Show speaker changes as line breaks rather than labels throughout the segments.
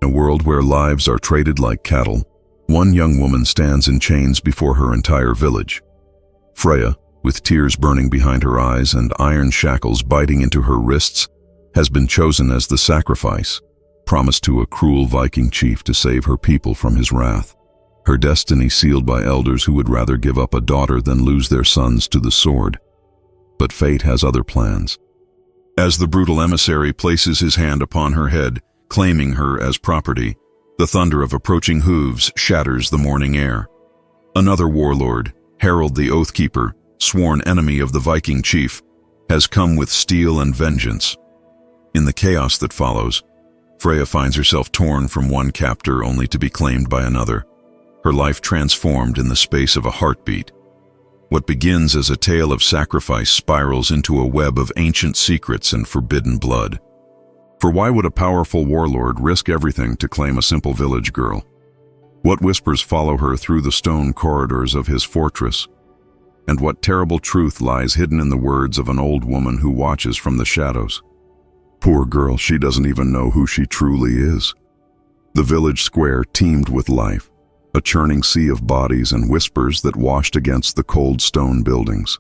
In a world where lives are traded like cattle, one young woman stands in chains before her entire village. Freya, with tears burning behind her eyes and iron shackles biting into her wrists, has been chosen as the sacrifice, promised to a cruel Viking chief to save her people from his wrath. Her destiny sealed by elders who would rather give up a daughter than lose their sons to the sword. But fate has other plans. As the brutal emissary places his hand upon her head, claiming her as property, the thunder of approaching hooves shatters the morning air. Another warlord, Harald the Oathkeeper, sworn enemy of the Viking chief, has come with steel and vengeance. In the chaos that follows, Freya finds herself torn from one captor only to be claimed by another, her life transformed in the space of a heartbeat. What begins as a tale of sacrifice spirals into a web of ancient secrets and forbidden blood. For why would a powerful warlord risk everything to claim a simple village girl? What whispers follow her through the stone corridors of his fortress? And what terrible truth lies hidden in the words of an old woman who watches from the shadows? Poor girl, she doesn't even know who she truly is. The village square teemed with life, a churning sea of bodies and whispers that washed against the cold stone buildings.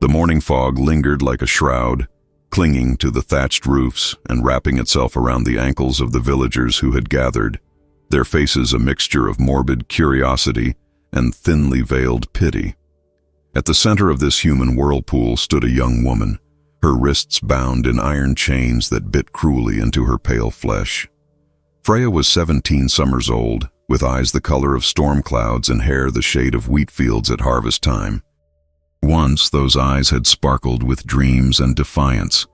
The morning fog lingered like a shroud, clinging to the thatched roofs and wrapping itself around the ankles of the villagers who had gathered, their faces a mixture of morbid curiosity and thinly veiled pity. At the center of this human whirlpool stood a young woman, her wrists bound in iron chains that bit cruelly into her pale flesh. Freya was 17 summers old, with eyes the color of storm clouds and hair the shade of wheat fields at harvest time. Once those eyes had sparkled with dreams and defiance.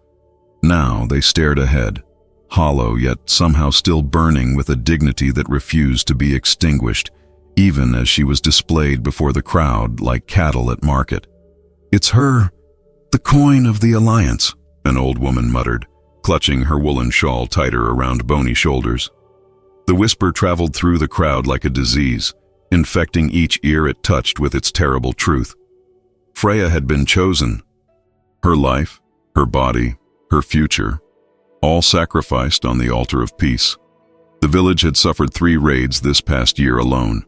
Now they stared ahead, hollow yet somehow still burning with a dignity that refused to be extinguished, even as she was displayed before the crowd like cattle at market. "It's her, the coin of the Alliance," an old woman muttered, clutching her woolen shawl tighter around bony shoulders. The whisper traveled through the crowd like a disease, infecting each ear it touched with its terrible truth. Freya had been chosen. Her life, her body, her future, all sacrificed on the altar of peace. The village had suffered 3 raids this past year alone.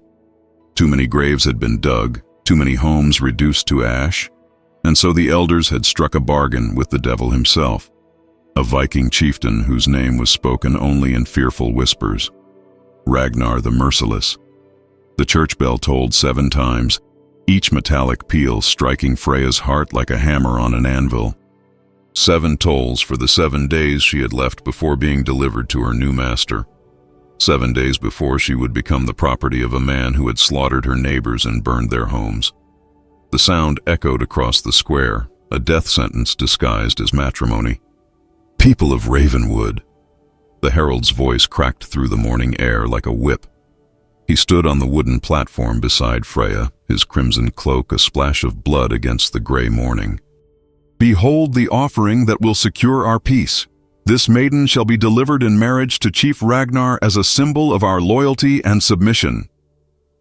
Too many graves had been dug, too many homes reduced to ash, and so the elders had struck a bargain with the devil himself, a Viking chieftain whose name was spoken only in fearful whispers. Ragnar the Merciless. The church bell tolled 7 times, each metallic peal striking Freya's heart like a hammer on an anvil. 7 tolls for the 7 days she had left before being delivered to her new master. 7 days before she would become the property of a man who had slaughtered her neighbors and burned their homes. The sound echoed across the square, a death sentence disguised as matrimony. "People of Ravenwood." The herald's voice cracked through the morning air like a whip. He stood on the wooden platform beside Freya, his crimson cloak a splash of blood against the gray morning. "Behold the offering that will secure our peace. This maiden shall be delivered in marriage to Chief Ragnar as a symbol of our loyalty and submission."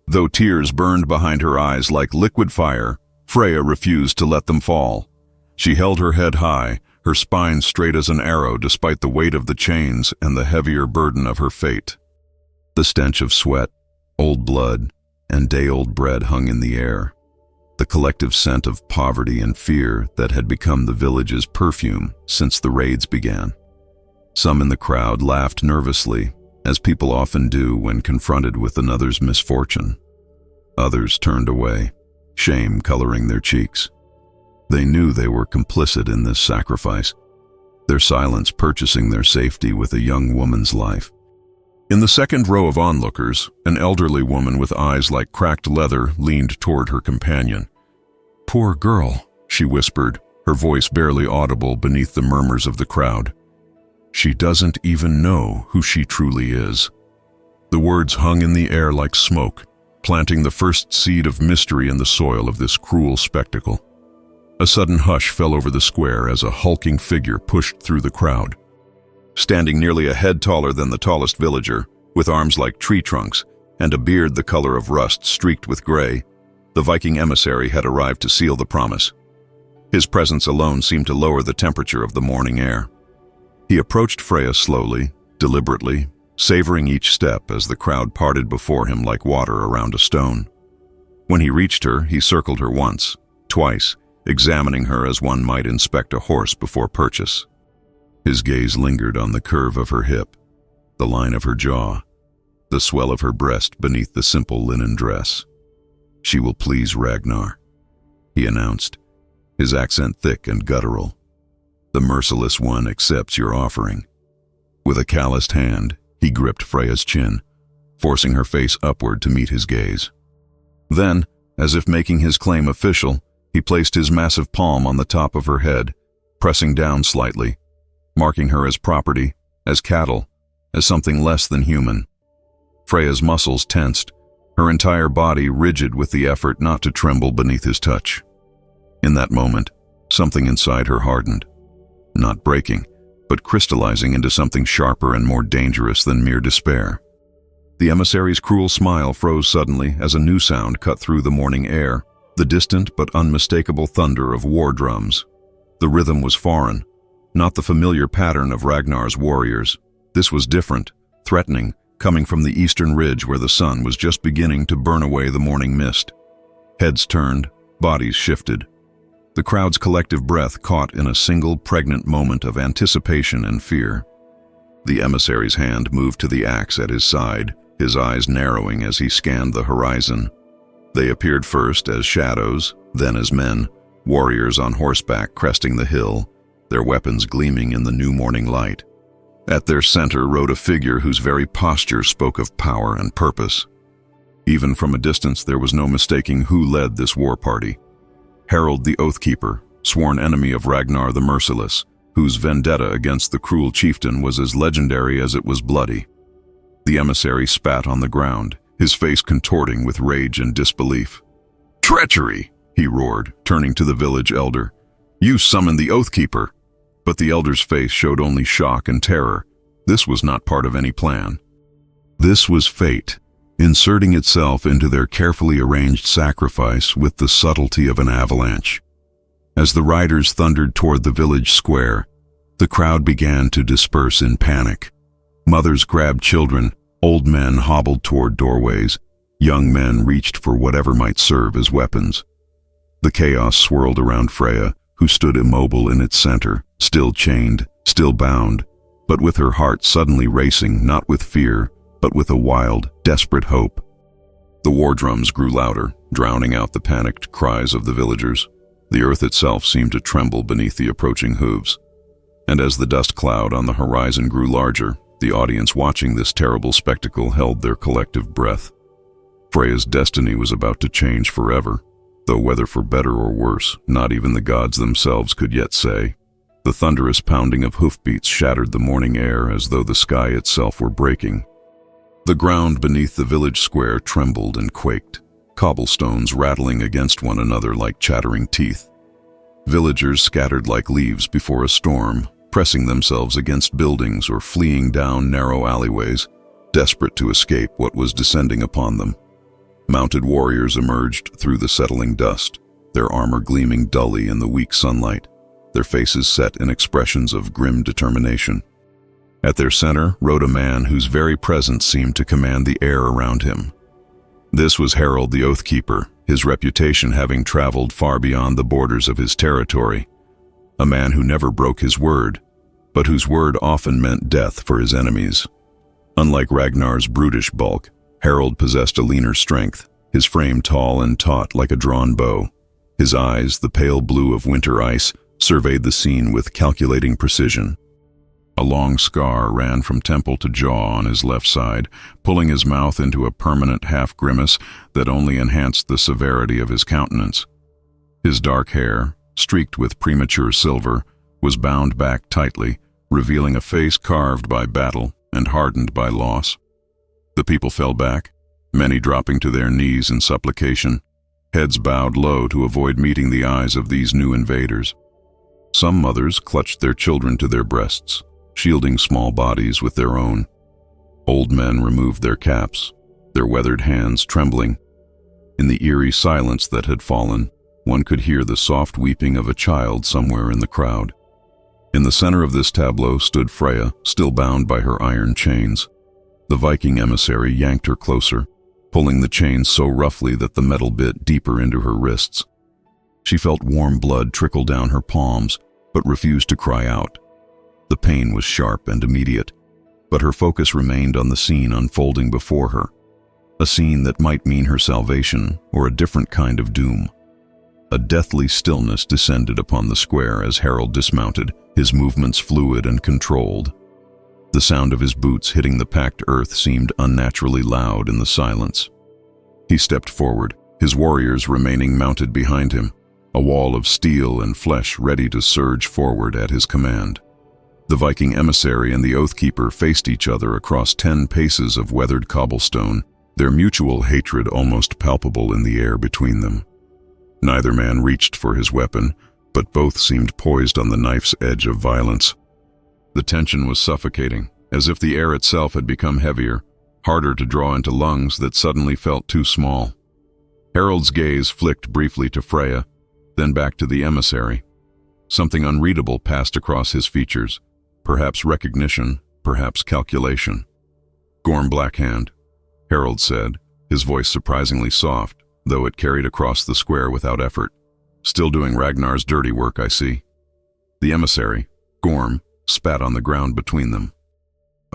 Though tears burned behind her eyes like liquid fire, Freya refused to let them fall. She held her head high, her spine straight as an arrow despite the weight of the chains and the heavier burden of her fate. The stench of sweat, old blood, and day-old bread hung in the air, the collective scent of poverty and fear that had become the village's perfume since the raids began. Some in the crowd laughed nervously, as people often do when confronted with another's misfortune. Others turned away, shame coloring their cheeks. They knew they were complicit in this sacrifice, their silence purchasing their safety with a young woman's life. In the second row of onlookers, an elderly woman with eyes like cracked leather leaned toward her companion. "Poor girl," she whispered, her voice barely audible beneath the murmurs of the crowd. "She doesn't even know who she truly is." The words hung in the air like smoke, planting the first seed of mystery in the soil of this cruel spectacle. A sudden hush fell over the square as a hulking figure pushed through the crowd. Standing nearly a head taller than the tallest villager, with arms like tree trunks and a beard the color of rust streaked with gray, the Viking emissary had arrived to seal the promise. His presence alone seemed to lower the temperature of the morning air. He approached Freya slowly, deliberately, savoring each step as the crowd parted before him like water around a stone. When he reached her, he circled her once, twice, examining her as one might inspect a horse before purchase. His gaze lingered on the curve of her hip, the line of her jaw, the swell of her breast beneath the simple linen dress. "She will please Ragnar," he announced, his accent thick and guttural. "The merciless one accepts your offering." With a calloused hand, he gripped Freya's chin, forcing her face upward to meet his gaze. Then, as if making his claim official, he placed his massive palm on the top of her head, pressing down slightly, marking her as property, as cattle, as something less than human. Freya's muscles tensed, her entire body rigid with the effort not to tremble beneath his touch. In that moment, something inside her hardened, not breaking, but crystallizing into something sharper and more dangerous than mere despair. The emissary's cruel smile froze suddenly as a new sound cut through the morning air, the distant but unmistakable thunder of war drums. The rhythm was foreign, not the familiar pattern of Ragnar's warriors. This was different, threatening, coming from the eastern ridge where the sun was just beginning to burn away the morning mist. Heads turned, bodies shifted. The crowd's collective breath caught in a single pregnant moment of anticipation and fear. The emissary's hand moved to the axe at his side, his eyes narrowing as he scanned the horizon. They appeared first as shadows, then as men, warriors on horseback cresting the hill, their weapons gleaming in the new morning light. At their center rode a figure whose very posture spoke of power and purpose. Even from a distance, there was no mistaking who led this war party. Harold the Oathkeeper, sworn enemy of Ragnar the Merciless, whose vendetta against the cruel chieftain was as legendary as it was bloody. The emissary spat on the ground, his face contorting with rage and disbelief. "Treachery!" he roared, turning to the village elder. "You summoned the Oathkeeper!" But the elder's face showed only shock and terror. This was not part of any plan. This was fate, inserting itself into their carefully arranged sacrifice with the subtlety of an avalanche. As the riders thundered toward the village square, the crowd began to disperse in panic. Mothers grabbed children, old men hobbled toward doorways, young men reached for whatever might serve as weapons. The chaos swirled around Freya, who stood immobile in its center, still chained, still bound, but with her heart suddenly racing, not with fear, but with a wild, desperate hope. The war drums grew louder, drowning out the panicked cries of the villagers. The earth itself seemed to tremble beneath the approaching hooves. And as the dust cloud on the horizon grew larger, the audience watching this terrible spectacle held their collective breath. Freya's destiny was about to change forever, though whether for better or worse, not even the gods themselves could yet say. The thunderous pounding of hoofbeats shattered the morning air as though the sky itself were breaking. The ground beneath the village square trembled and quaked, cobblestones rattling against one another like chattering teeth. Villagers scattered like leaves before a storm, pressing themselves against buildings or fleeing down narrow alleyways, desperate to escape what was descending upon them. Mounted warriors emerged through the settling dust, their armor gleaming dully in the weak sunlight, their faces set in expressions of grim determination. At their center rode a man whose very presence seemed to command the air around him. This was Harold the Oathkeeper, his reputation having traveled far beyond the borders of his territory. A man who never broke his word, but whose word often meant death for his enemies. Unlike Ragnar's brutish bulk, Harold possessed a leaner strength, his frame tall and taut like a drawn bow. His eyes, the pale blue of winter ice, surveyed the scene with calculating precision. A long scar ran from temple to jaw on his left side, pulling his mouth into a permanent half-grimace that only enhanced the severity of his countenance. His dark hair, streaked with premature silver, was bound back tightly, revealing a face carved by battle and hardened by loss. The people fell back, many dropping to their knees in supplication, heads bowed low to avoid meeting the eyes of these new invaders. Some mothers clutched their children to their breasts, shielding small bodies with their own. Old men removed their caps, their weathered hands trembling. In the eerie silence that had fallen, one could hear the soft weeping of a child somewhere in the crowd. In the center of this tableau stood Freya, still bound by her iron chains. The Viking emissary yanked her closer, pulling the chain so roughly that the metal bit deeper into her wrists. She felt warm blood trickle down her palms, but refused to cry out. The pain was sharp and immediate, but her focus remained on the scene unfolding before her, a scene that might mean her salvation or a different kind of doom. A deathly stillness descended upon the square as Harold dismounted, his movements fluid and controlled. The sound of his boots hitting the packed earth seemed unnaturally loud in the silence. He stepped forward, his warriors remaining mounted behind him, a wall of steel and flesh ready to surge forward at his command. The Viking emissary and the Oathkeeper faced each other across 10 paces of weathered cobblestone, their mutual hatred almost palpable in the air between them. Neither man reached for his weapon, but both seemed poised on the knife's edge of violence. The tension was suffocating, as if the air itself had become heavier, harder to draw into lungs that suddenly felt too small. Harold's gaze flicked briefly to Freya, then back to the emissary. Something unreadable passed across his features, perhaps recognition, perhaps calculation. "Gorm Blackhand," Harold said, his voice surprisingly soft, though it carried across the square without effort. "Still doing Ragnar's dirty work, I see." The emissary, Gorm, spat on the ground between them.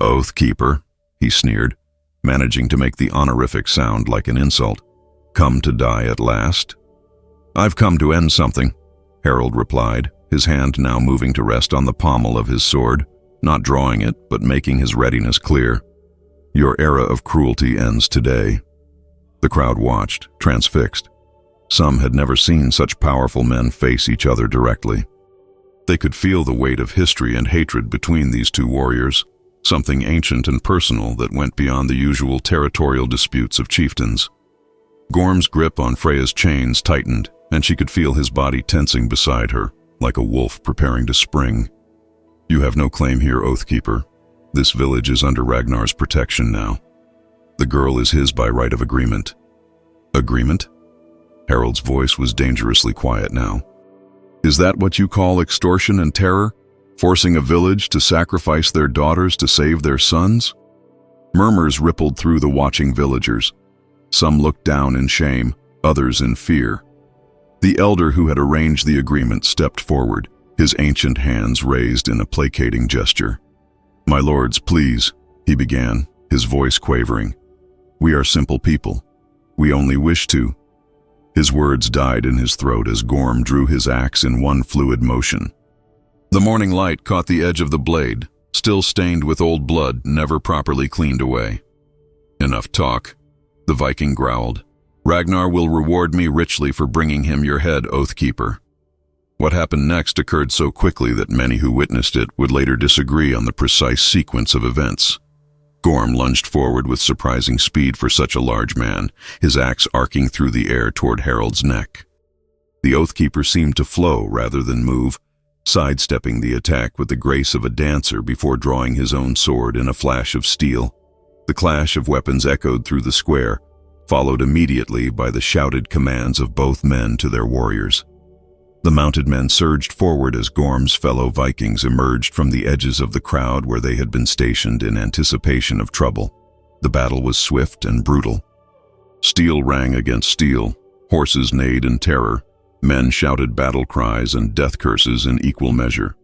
"Oathkeeper," he sneered, managing to make the honorific sound like an insult. "Come to die at last?" "I've come to end something," Harold replied, his hand now moving to rest on the pommel of his sword, not drawing it, but making his readiness clear. "Your era of cruelty ends today." The crowd watched, transfixed. Some had never seen such powerful men face each other directly. They could feel the weight of history and hatred between these two warriors, something ancient and personal that went beyond the usual territorial disputes of chieftains. Gorm's grip on Freya's chains tightened, and she could feel his body tensing beside her, like a wolf preparing to spring. "You have no claim here, Oathkeeper. This village is under Ragnar's protection now. The girl is his by right of agreement." "Agreement?" Harold's voice was dangerously quiet now. "Is that what you call extortion and terror? Forcing a village to sacrifice their daughters to save their sons?" Murmurs rippled through the watching villagers. Some looked down in shame, others in fear. The elder who had arranged the agreement stepped forward, his ancient hands raised in a placating gesture. "My lords, please," he began, his voice quavering. "We are simple people. We only wish to—" His words died in his throat as Gorm drew his axe in one fluid motion. The morning light caught the edge of the blade, still stained with old blood, never properly cleaned away. "Enough talk," the Viking growled. "Ragnar will reward me richly for bringing him your head, Oathkeeper." What happened next occurred so quickly that many who witnessed it would later disagree on the precise sequence of events. Gorm lunged forward with surprising speed for such a large man, his axe arcing through the air toward Harold's neck. The Oathkeeper seemed to flow rather than move, sidestepping the attack with the grace of a dancer before drawing his own sword in a flash of steel. The clash of weapons echoed through the square, followed immediately by the shouted commands of both men to their warriors. The mounted men surged forward as Gorm's fellow Vikings emerged from the edges of the crowd where they had been stationed in anticipation of trouble. The battle was swift and brutal. Steel rang against steel, horses neighed in terror, men shouted battle cries and death curses in equal measure.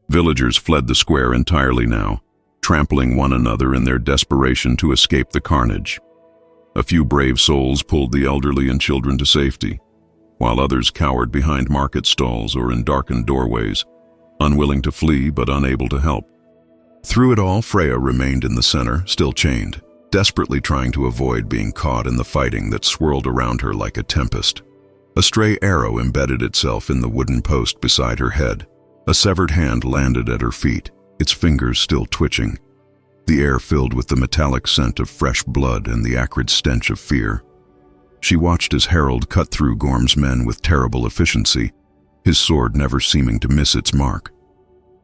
Villagers fled the square entirely now, trampling one another in their desperation to escape the carnage. A few brave souls pulled the elderly and children to safety, while others cowered behind market stalls or in darkened doorways, unwilling to flee but unable to help. Through it all, Freya remained in the center, still chained, desperately trying to avoid being caught in the fighting that swirled around her like a tempest. A stray arrow embedded itself in the wooden post beside her head. A severed hand landed at her feet, its fingers still twitching. The air filled with the metallic scent of fresh blood and the acrid stench of fear. She watched as Harold cut through Gorm's men with terrible efficiency, his sword never seeming to miss its mark.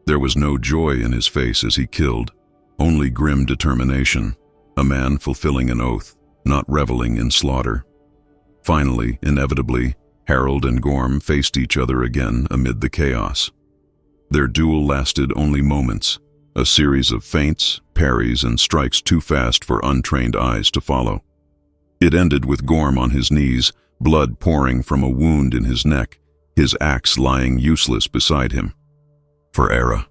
There was no joy in his face as he killed, only grim determination, a man fulfilling an oath, not reveling in slaughter. Finally, inevitably, Harold and Gorm faced each other again amid the chaos. Their duel lasted only moments, a series of feints, parries, and strikes too fast for untrained eyes to follow. It ended with Gorm on his knees, blood pouring from a wound in his neck, his axe lying useless beside him. "For Era,"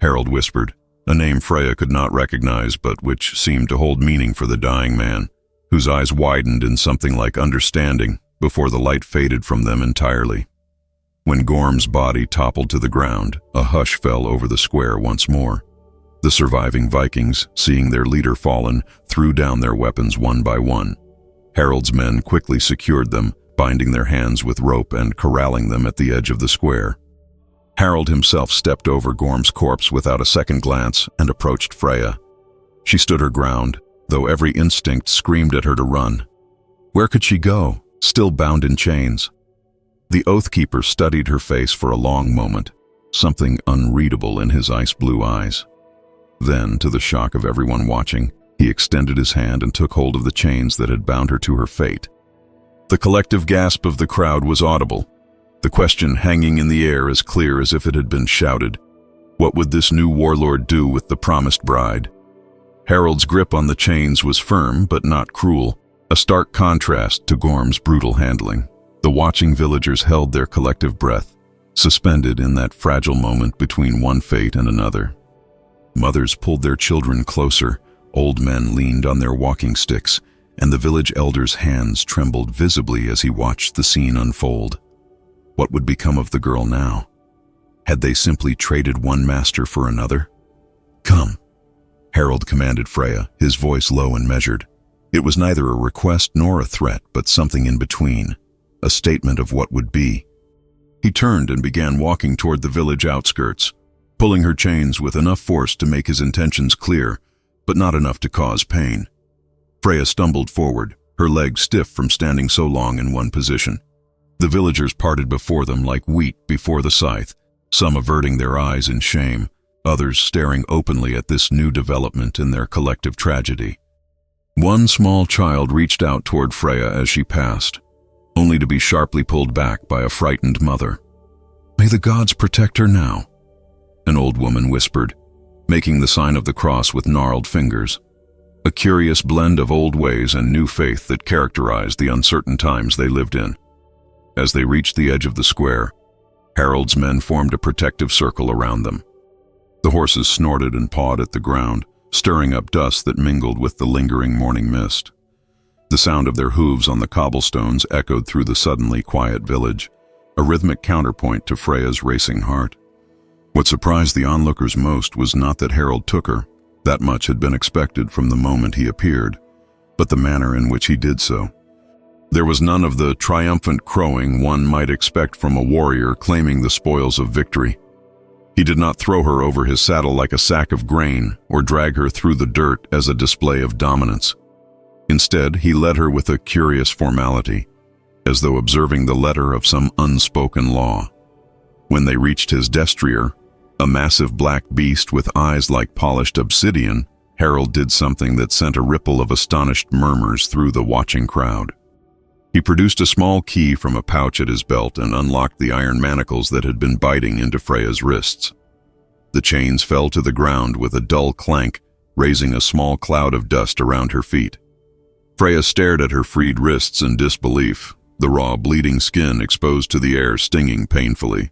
Harold whispered, a name Freya could not recognize but which seemed to hold meaning for the dying man, whose eyes widened in something like understanding before the light faded from them entirely. When Gorm's body toppled to the ground, a hush fell over the square once more. The surviving Vikings, seeing their leader fallen, threw down their weapons one by one. Harold's men quickly secured them, binding their hands with rope and corralling them at the edge of the square. Harold himself stepped over Gorm's corpse without a second glance and approached Freya. She stood her ground, though every instinct screamed at her to run. Where could she go, still bound in chains? The Oathkeeper studied her face for a long moment, something unreadable in his ice-blue eyes. Then, to the shock of everyone watching, he extended his hand and took hold of the chains that had bound her to her fate. The collective gasp of the crowd was audible, the question hanging in the air as clear as if it had been shouted. What would this new warlord do with the promised bride? Harold's grip on the chains was firm but not cruel, a stark contrast to Gorm's brutal handling. The watching villagers held their collective breath, suspended in that fragile moment between one fate and another. Mothers pulled their children closer, old men leaned on their walking sticks, and the village elder's hands trembled visibly as he watched the scene unfold. What would become of the girl now? Had they simply traded one master for another? "Come," Harold commanded Freya, his voice low and measured. It was neither a request nor a threat, but something in between, a statement of what would be. He turned and began walking toward the village outskirts, pulling her chains with enough force to make his intentions clear, but not enough to cause pain. Freya stumbled forward, her legs stiff from standing so long in one position. The villagers parted before them like wheat before the scythe, some averting their eyes in shame, others staring openly at this new development in their collective tragedy. One small child reached out toward Freya as she passed, only to be sharply pulled back by a frightened mother. "May the gods protect her now," an old woman whispered, making the sign of the cross with gnarled fingers, a curious blend of old ways and new faith that characterized the uncertain times they lived in. As they reached the edge of the square, Harold's men formed a protective circle around them. The horses snorted and pawed at the ground, stirring up dust that mingled with the lingering morning mist. The sound of their hooves on the cobblestones echoed through the suddenly quiet village, a rhythmic counterpoint to Freya's racing heart. What surprised the onlookers most was not that Harold took her, that much had been expected from the moment he appeared, but the manner in which he did so. There was none of the triumphant crowing one might expect from a warrior claiming the spoils of victory. He did not throw her over his saddle like a sack of grain or drag her through the dirt as a display of dominance. Instead, he led her with a curious formality, as though observing the letter of some unspoken law. When they reached his destrier, a massive black beast with eyes like polished obsidian, Harold did something that sent a ripple of astonished murmurs through the watching crowd. He produced a small key from a pouch at his belt and unlocked the iron manacles that had been biting into Freya's wrists. The chains fell to the ground with a dull clank, raising a small cloud of dust around her feet. Freya stared at her freed wrists in disbelief, the raw, bleeding skin exposed to the air stinging painfully.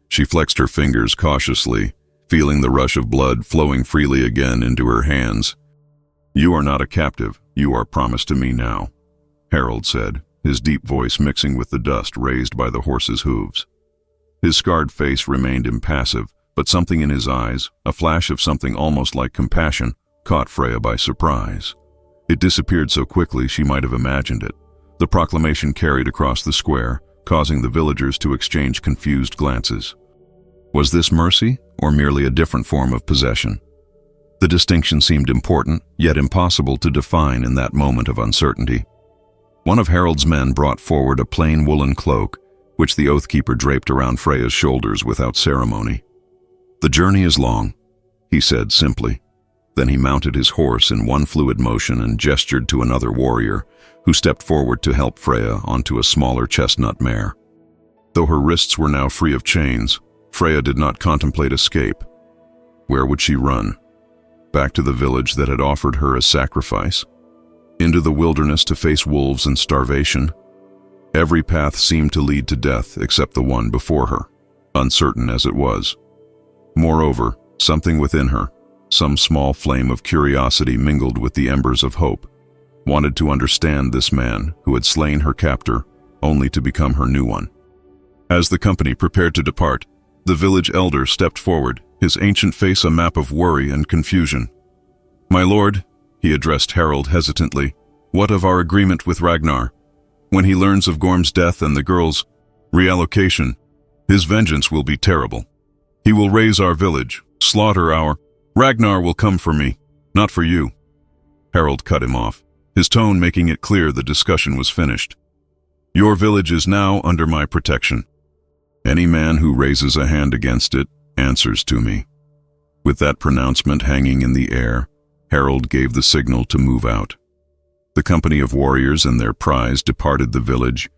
She flexed her fingers cautiously, feeling the rush of blood flowing freely again into her hands. "You are not a captive, you are promised to me now," Harold said, his deep voice mixing with the dust raised by the horse's hooves. His scarred face remained impassive, but something in his eyes, a flash of something almost like compassion, caught Freya by surprise. It disappeared so quickly she might have imagined it. The proclamation carried across the square, causing the villagers to exchange confused glances. Was this mercy, or merely a different form of possession? The distinction seemed important, yet impossible to define in that moment of uncertainty. One of Harold's men brought forward a plain woolen cloak, which the Oathkeeper draped around Freya's shoulders without ceremony. "The journey is long," he said simply. Then he mounted his horse in one fluid motion and gestured to another warrior, who stepped forward to help Freya onto a smaller chestnut mare. Though her wrists were now free of chains, Freya did not contemplate escape. Where would she run? Back to the village that had offered her a sacrifice? Into the wilderness to face wolves and starvation? Every path seemed to lead to death except the one before her, uncertain as it was. Moreover, something within her, some small flame of curiosity mingled with the embers of hope, wanted to understand this man who had slain her captor only to become her new one. As the company prepared to depart, the village elder stepped forward, his ancient face a map of worry and confusion. "My lord," he addressed Harold hesitantly, "what of our agreement with Ragnar? When he learns of Gorm's death and the girl's reallocation, his vengeance will be terrible. He will raze our village, slaughter our... Ragnar will come for me, not for you." Harold cut him off, his tone making it clear the discussion was finished. "Your village is now under my protection. Any man who raises a hand against it answers to me." With that pronouncement hanging in the air, Harold gave the signal to move out. The company of warriors and their prize departed the village,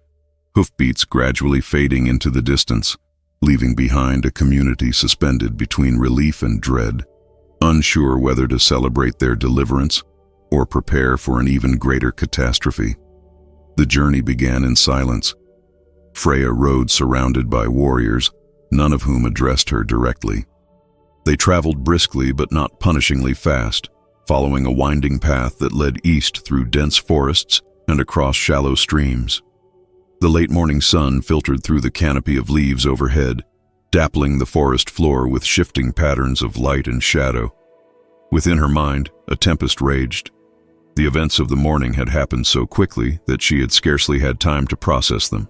hoofbeats gradually fading into the distance, leaving behind a community suspended between relief and dread, unsure whether to celebrate their deliverance or prepare for an even greater catastrophe. The journey began in silence. Freya rode surrounded by warriors, none of whom addressed her directly. They traveled briskly but not punishingly fast, following a winding path that led east through dense forests and across shallow streams. The late morning sun filtered through the canopy of leaves overhead, dappling the forest floor with shifting patterns of light and shadow. Within her mind, a tempest raged. The events of the morning had happened so quickly that she had scarcely had time to process them.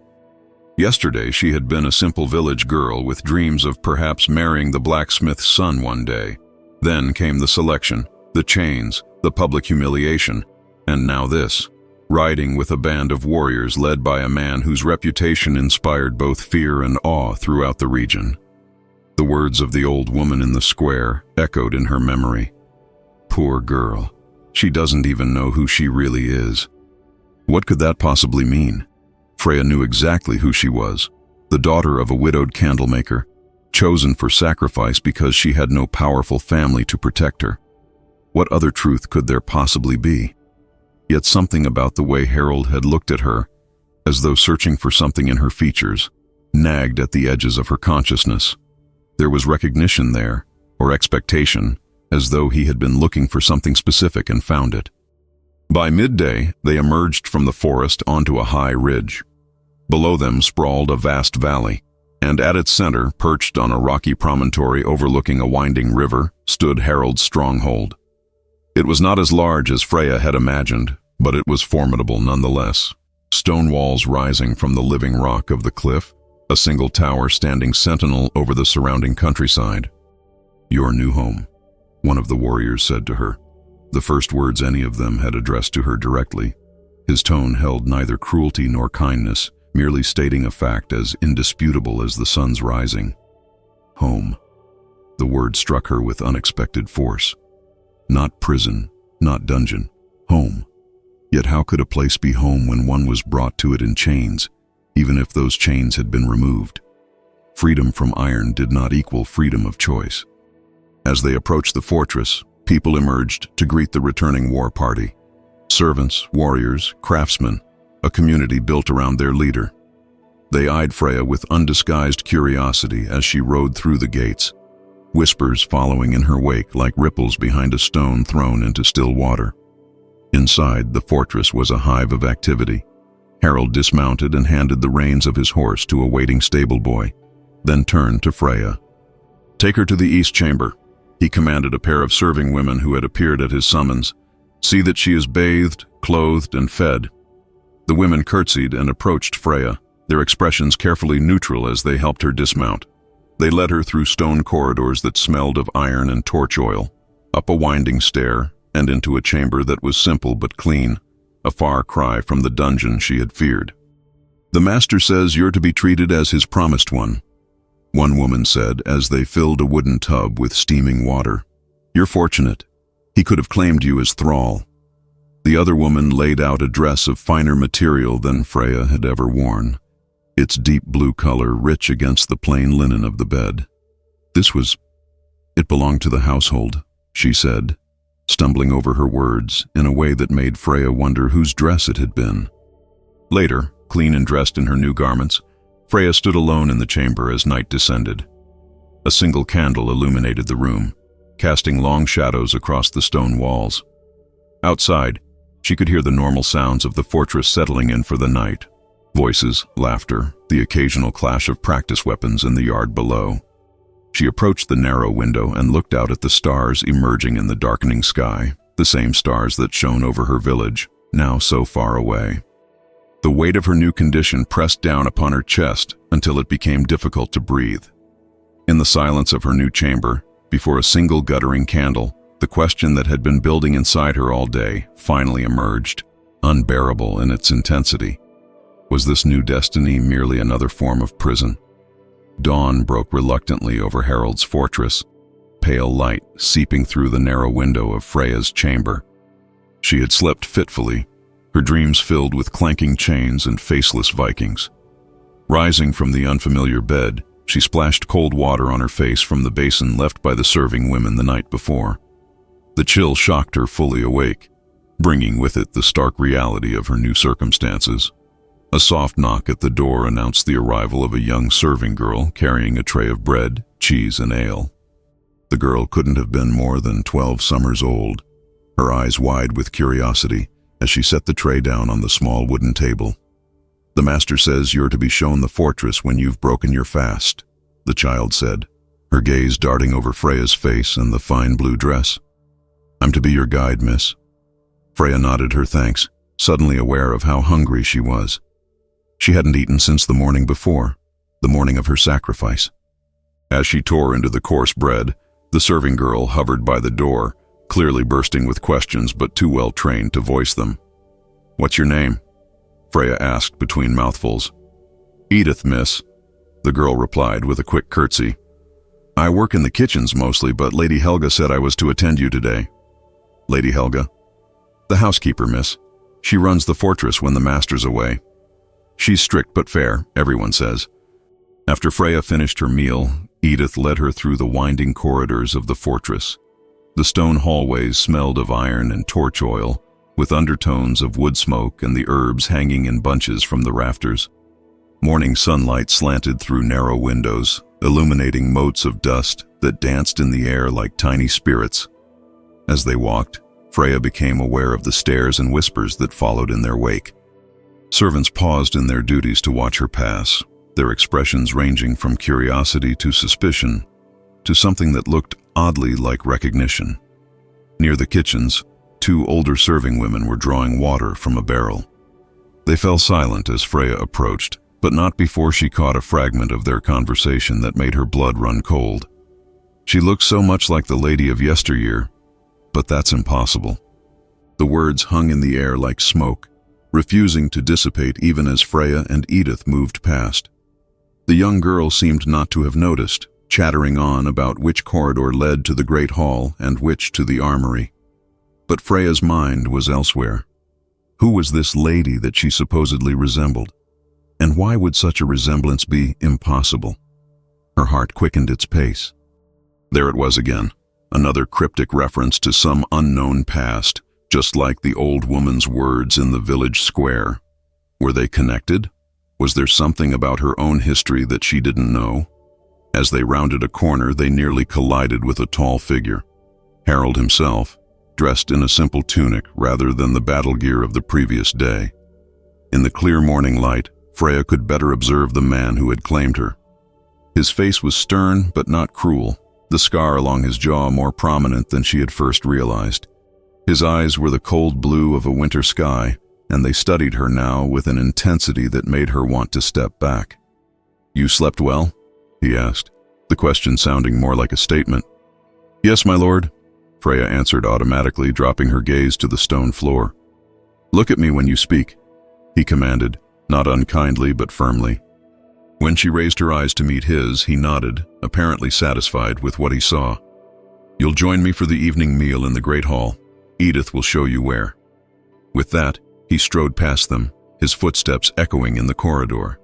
Yesterday she had been a simple village girl with dreams of perhaps marrying the blacksmith's son one day. Then came the selection, the chains, the public humiliation, and now this, riding with a band of warriors led by a man whose reputation inspired both fear and awe throughout the region. The words of the old woman in the square echoed in her memory. Poor girl, she doesn't even know who she really is. What could that possibly mean? Freya knew exactly who she was, the daughter of a widowed candlemaker, chosen for sacrifice because she had no powerful family to protect her. What other truth could there possibly be? Yet something about the way Harold had looked at her, as though searching for something in her features, nagged at the edges of her consciousness. There was recognition there, or expectation, as though he had been looking for something specific and found it. By midday, they emerged from the forest onto a high ridge. Below them sprawled a vast valley, and at its center, perched on a rocky promontory overlooking a winding river, stood Harold's stronghold. It was not as large as Freya had imagined, but it was formidable nonetheless. Stone walls rising from the living rock of the cliff, a single tower standing sentinel over the surrounding countryside. "Your new home," one of the warriors said to her, the first words any of them had addressed to her directly. His tone held neither cruelty nor kindness, merely stating a fact as indisputable as the sun's rising. Home. The word struck her with unexpected force. Not prison, not dungeon. Home. Yet how could a place be home when one was brought to it in chains, even if those chains had been removed? Freedom from iron did not equal freedom of choice. As they approached the fortress, people emerged to greet the returning war party. Servants, warriors, craftsmen, a community built around their leader. They eyed Freya with undisguised curiosity as she rode through the gates, whispers following in her wake like ripples behind a stone thrown into still water. Inside, the fortress was a hive of activity. Harold dismounted and handed the reins of his horse to a waiting stable boy, then turned to Freya. "Take her to the east chamber," he commanded a pair of serving women who had appeared at his summons. "See that she is bathed, clothed, and fed." The women curtsied and approached Freya, their expressions carefully neutral as they helped her dismount. They led her through stone corridors that smelled of iron and torch oil, up a winding stair, and into a chamber that was simple but clean, a far cry from the dungeon she had feared. "The master says you're to be treated as his promised one," one woman said as they filled a wooden tub with steaming water. "You're fortunate. He could have claimed you as thrall." The other woman laid out a dress of finer material than Freya had ever worn, its deep blue color rich against the plain linen of the bed. This was It belonged to the household, she said, stumbling over her words in a way that made Freya wonder whose dress it had been. Later, clean and dressed in her new garments, Freya stood alone in the chamber as night descended. A single candle illuminated the room, casting long shadows across the stone walls. Outside, she could hear the normal sounds of the fortress settling in for the night. Voices, laughter, the occasional clash of practice weapons in the yard below. She approached the narrow window and looked out at the stars emerging in the darkening sky, the same stars that shone over her village, now so far away. The weight of her new condition pressed down upon her chest until it became difficult to breathe. In the silence of her new chamber, before a single guttering candle, the question that had been building inside her all day finally emerged, unbearable in its intensity. Was this new destiny merely another form of prison? Dawn broke reluctantly over Harold's fortress, pale light seeping through the narrow window of Freya's chamber. She had slept fitfully, her dreams filled with clanking chains and faceless Vikings. Rising from the unfamiliar bed, she splashed cold water on her face from the basin left by the serving women the night before. The chill shocked her fully awake, bringing with it the stark reality of her new circumstances. A soft knock at the door announced the arrival of a young serving girl carrying a tray of bread, cheese, and ale. The girl couldn't have been more than 12 summers old, her eyes wide with curiosity as she set the tray down on the small wooden table. "The master says you're to be shown the fortress when you've broken your fast," the child said, her gaze darting over Freya's face and the fine blue dress. "I'm to be your guide, miss." Freya nodded her thanks, suddenly aware of how hungry she was. She hadn't eaten since the morning before, the morning of her sacrifice. As she tore into the coarse bread, the serving girl hovered by the door, clearly bursting with questions but too well trained to voice them. "What's your name?" Freya asked between mouthfuls. "Edith, miss," the girl replied with a quick curtsy. "I work in the kitchens mostly, but Lady Helga said I was to attend you today." "Lady Helga?" "The housekeeper, miss. She runs the fortress when the master's away. She's strict but fair, everyone says." After Freya finished her meal, Edith led her through the winding corridors of the fortress. The stone hallways smelled of iron and torch oil, with undertones of wood smoke and the herbs hanging in bunches from the rafters. Morning sunlight slanted through narrow windows, illuminating motes of dust that danced in the air like tiny spirits. As they walked, Freya became aware of the stares and whispers that followed in their wake. Servants paused in their duties to watch her pass, their expressions ranging from curiosity to suspicion, to something that looked oddly like recognition. Near the kitchens, 2 older serving women were drawing water from a barrel. They fell silent as Freya approached, but not before she caught a fragment of their conversation that made her blood run cold. She looked so much like the lady of yesteryear, but that's impossible. The words hung in the air like smoke, refusing to dissipate even as Freya and Edith moved past. The young girl seemed not to have noticed, chattering on about which corridor led to the great hall and which to the armory. But Freya's mind was elsewhere. Who was this lady that she supposedly resembled? And why would such a resemblance be impossible? Her heart quickened its pace. There it was again, another cryptic reference to some unknown past, just like the old woman's words in the village square. Were they connected? Was there something about her own history that she didn't know? As they rounded a corner, they nearly collided with a tall figure. Harold himself, dressed in a simple tunic rather than the battle gear of the previous day. In the clear morning light, Freya could better observe the man who had claimed her. His face was stern but not cruel, the scar along his jaw more prominent than she had first realized. His eyes were the cold blue of a winter sky, and they studied her now with an intensity that made her want to step back. "You slept well?" he asked, the question sounding more like a statement. "Yes, my lord," Freya answered automatically, dropping her gaze to the stone floor. "Look at me when you speak," he commanded, not unkindly but firmly. When she raised her eyes to meet his, he nodded, apparently satisfied with what he saw. "You'll join me for the evening meal in the great hall. Edith will show you where." With that, he strode past them, his footsteps echoing in the corridor.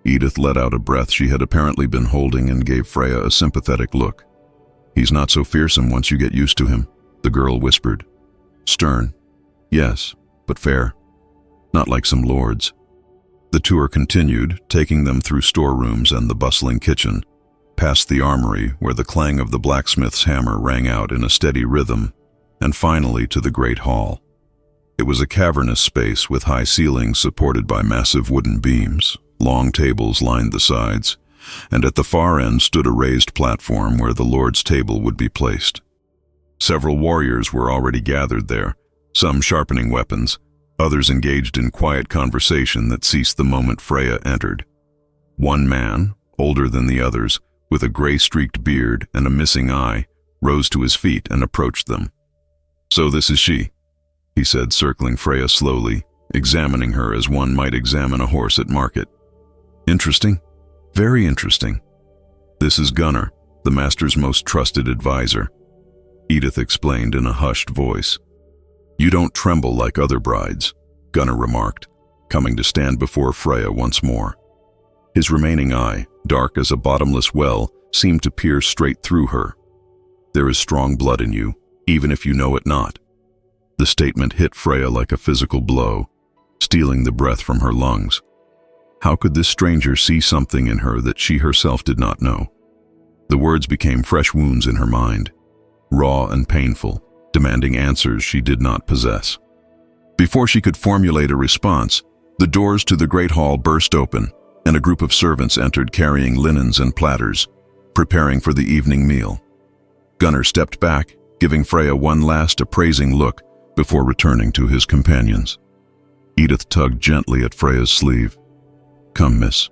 Edith let out a breath she had apparently been holding and gave Freya a sympathetic look. He's not so fearsome once you get used to him, the girl whispered. Stern. Yes, but fair. Not like some lords. The tour continued, taking them through storerooms and the bustling kitchen, past the armory where the clang of the blacksmith's hammer rang out in a steady rhythm, and finally to the great hall. It was a cavernous space with high ceilings supported by massive wooden beams. Long tables lined the sides, and at the far end stood a raised platform where the Lord's table would be placed. Several warriors were already gathered there, some sharpening weapons, others engaged in quiet conversation that ceased the moment Freya entered. One man, older than the others, with a gray-streaked beard and a missing eye, rose to his feet and approached them. So this is she, he said, circling Freya slowly, examining her as one might examine a horse at market. Interesting. Very interesting. This is Gunnar, the master's most trusted advisor, Edith explained in a hushed voice. You don't tremble like other brides, Gunnar remarked, coming to stand before Freya once more. His remaining eye, dark as a bottomless well, seemed to peer straight through her. There is strong blood in you, even if you know it not. The statement hit Freya like a physical blow, stealing the breath from her lungs. How could this stranger see something in her that she herself did not know? The words became fresh wounds in her mind, raw and painful, demanding answers she did not possess. Before she could formulate a response, the doors to the great hall burst open, and a group of servants entered carrying linens and platters, preparing for the evening meal. Gunnar stepped back, giving Freya one last appraising look before returning to his companions. Edith tugged gently at Freya's sleeve. Come, miss.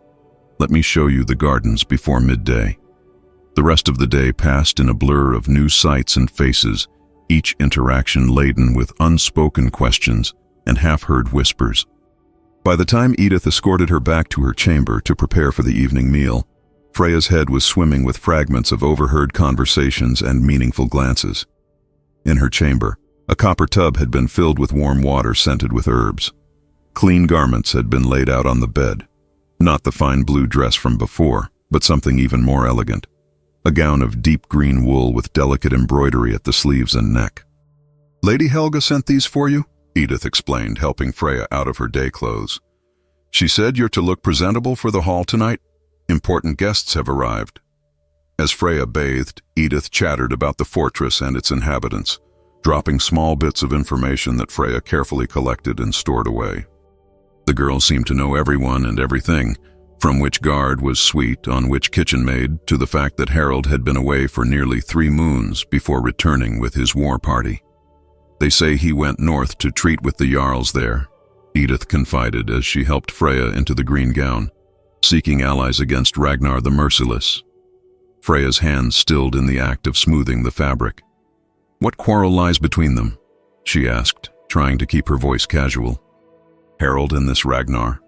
Let me show you the gardens before midday. The rest of the day passed in a blur of new sights and faces, each interaction laden with unspoken questions and half-heard whispers. By the time Edith escorted her back to her chamber to prepare for the evening meal, Freya's head was swimming with fragments of overheard conversations and meaningful glances. In her chamber, a copper tub had been filled with warm water scented with herbs. Clean garments had been laid out on the bed. Not the fine blue dress from before, but something even more elegant. A gown of deep green wool with delicate embroidery at the sleeves and neck. Lady Helga sent these for you, Edith explained, helping Freya out of her day clothes. She said you're to look presentable for the hall tonight. Important guests have arrived. As Freya bathed, Edith chattered about the fortress and its inhabitants, dropping small bits of information that Freya carefully collected and stored away. The girl seemed to know everyone and everything, from which guard was sweet on which kitchen maid to the fact that Harold had been away for nearly 3 moons before returning with his war party. They say he went north to treat with the Jarls there, Edith confided as she helped Freya into the green gown, seeking allies against Ragnar the Merciless. Freya's hands stilled in the act of smoothing the fabric. What quarrel lies between them? She asked, trying to keep her voice casual. Harold and this Ragnar?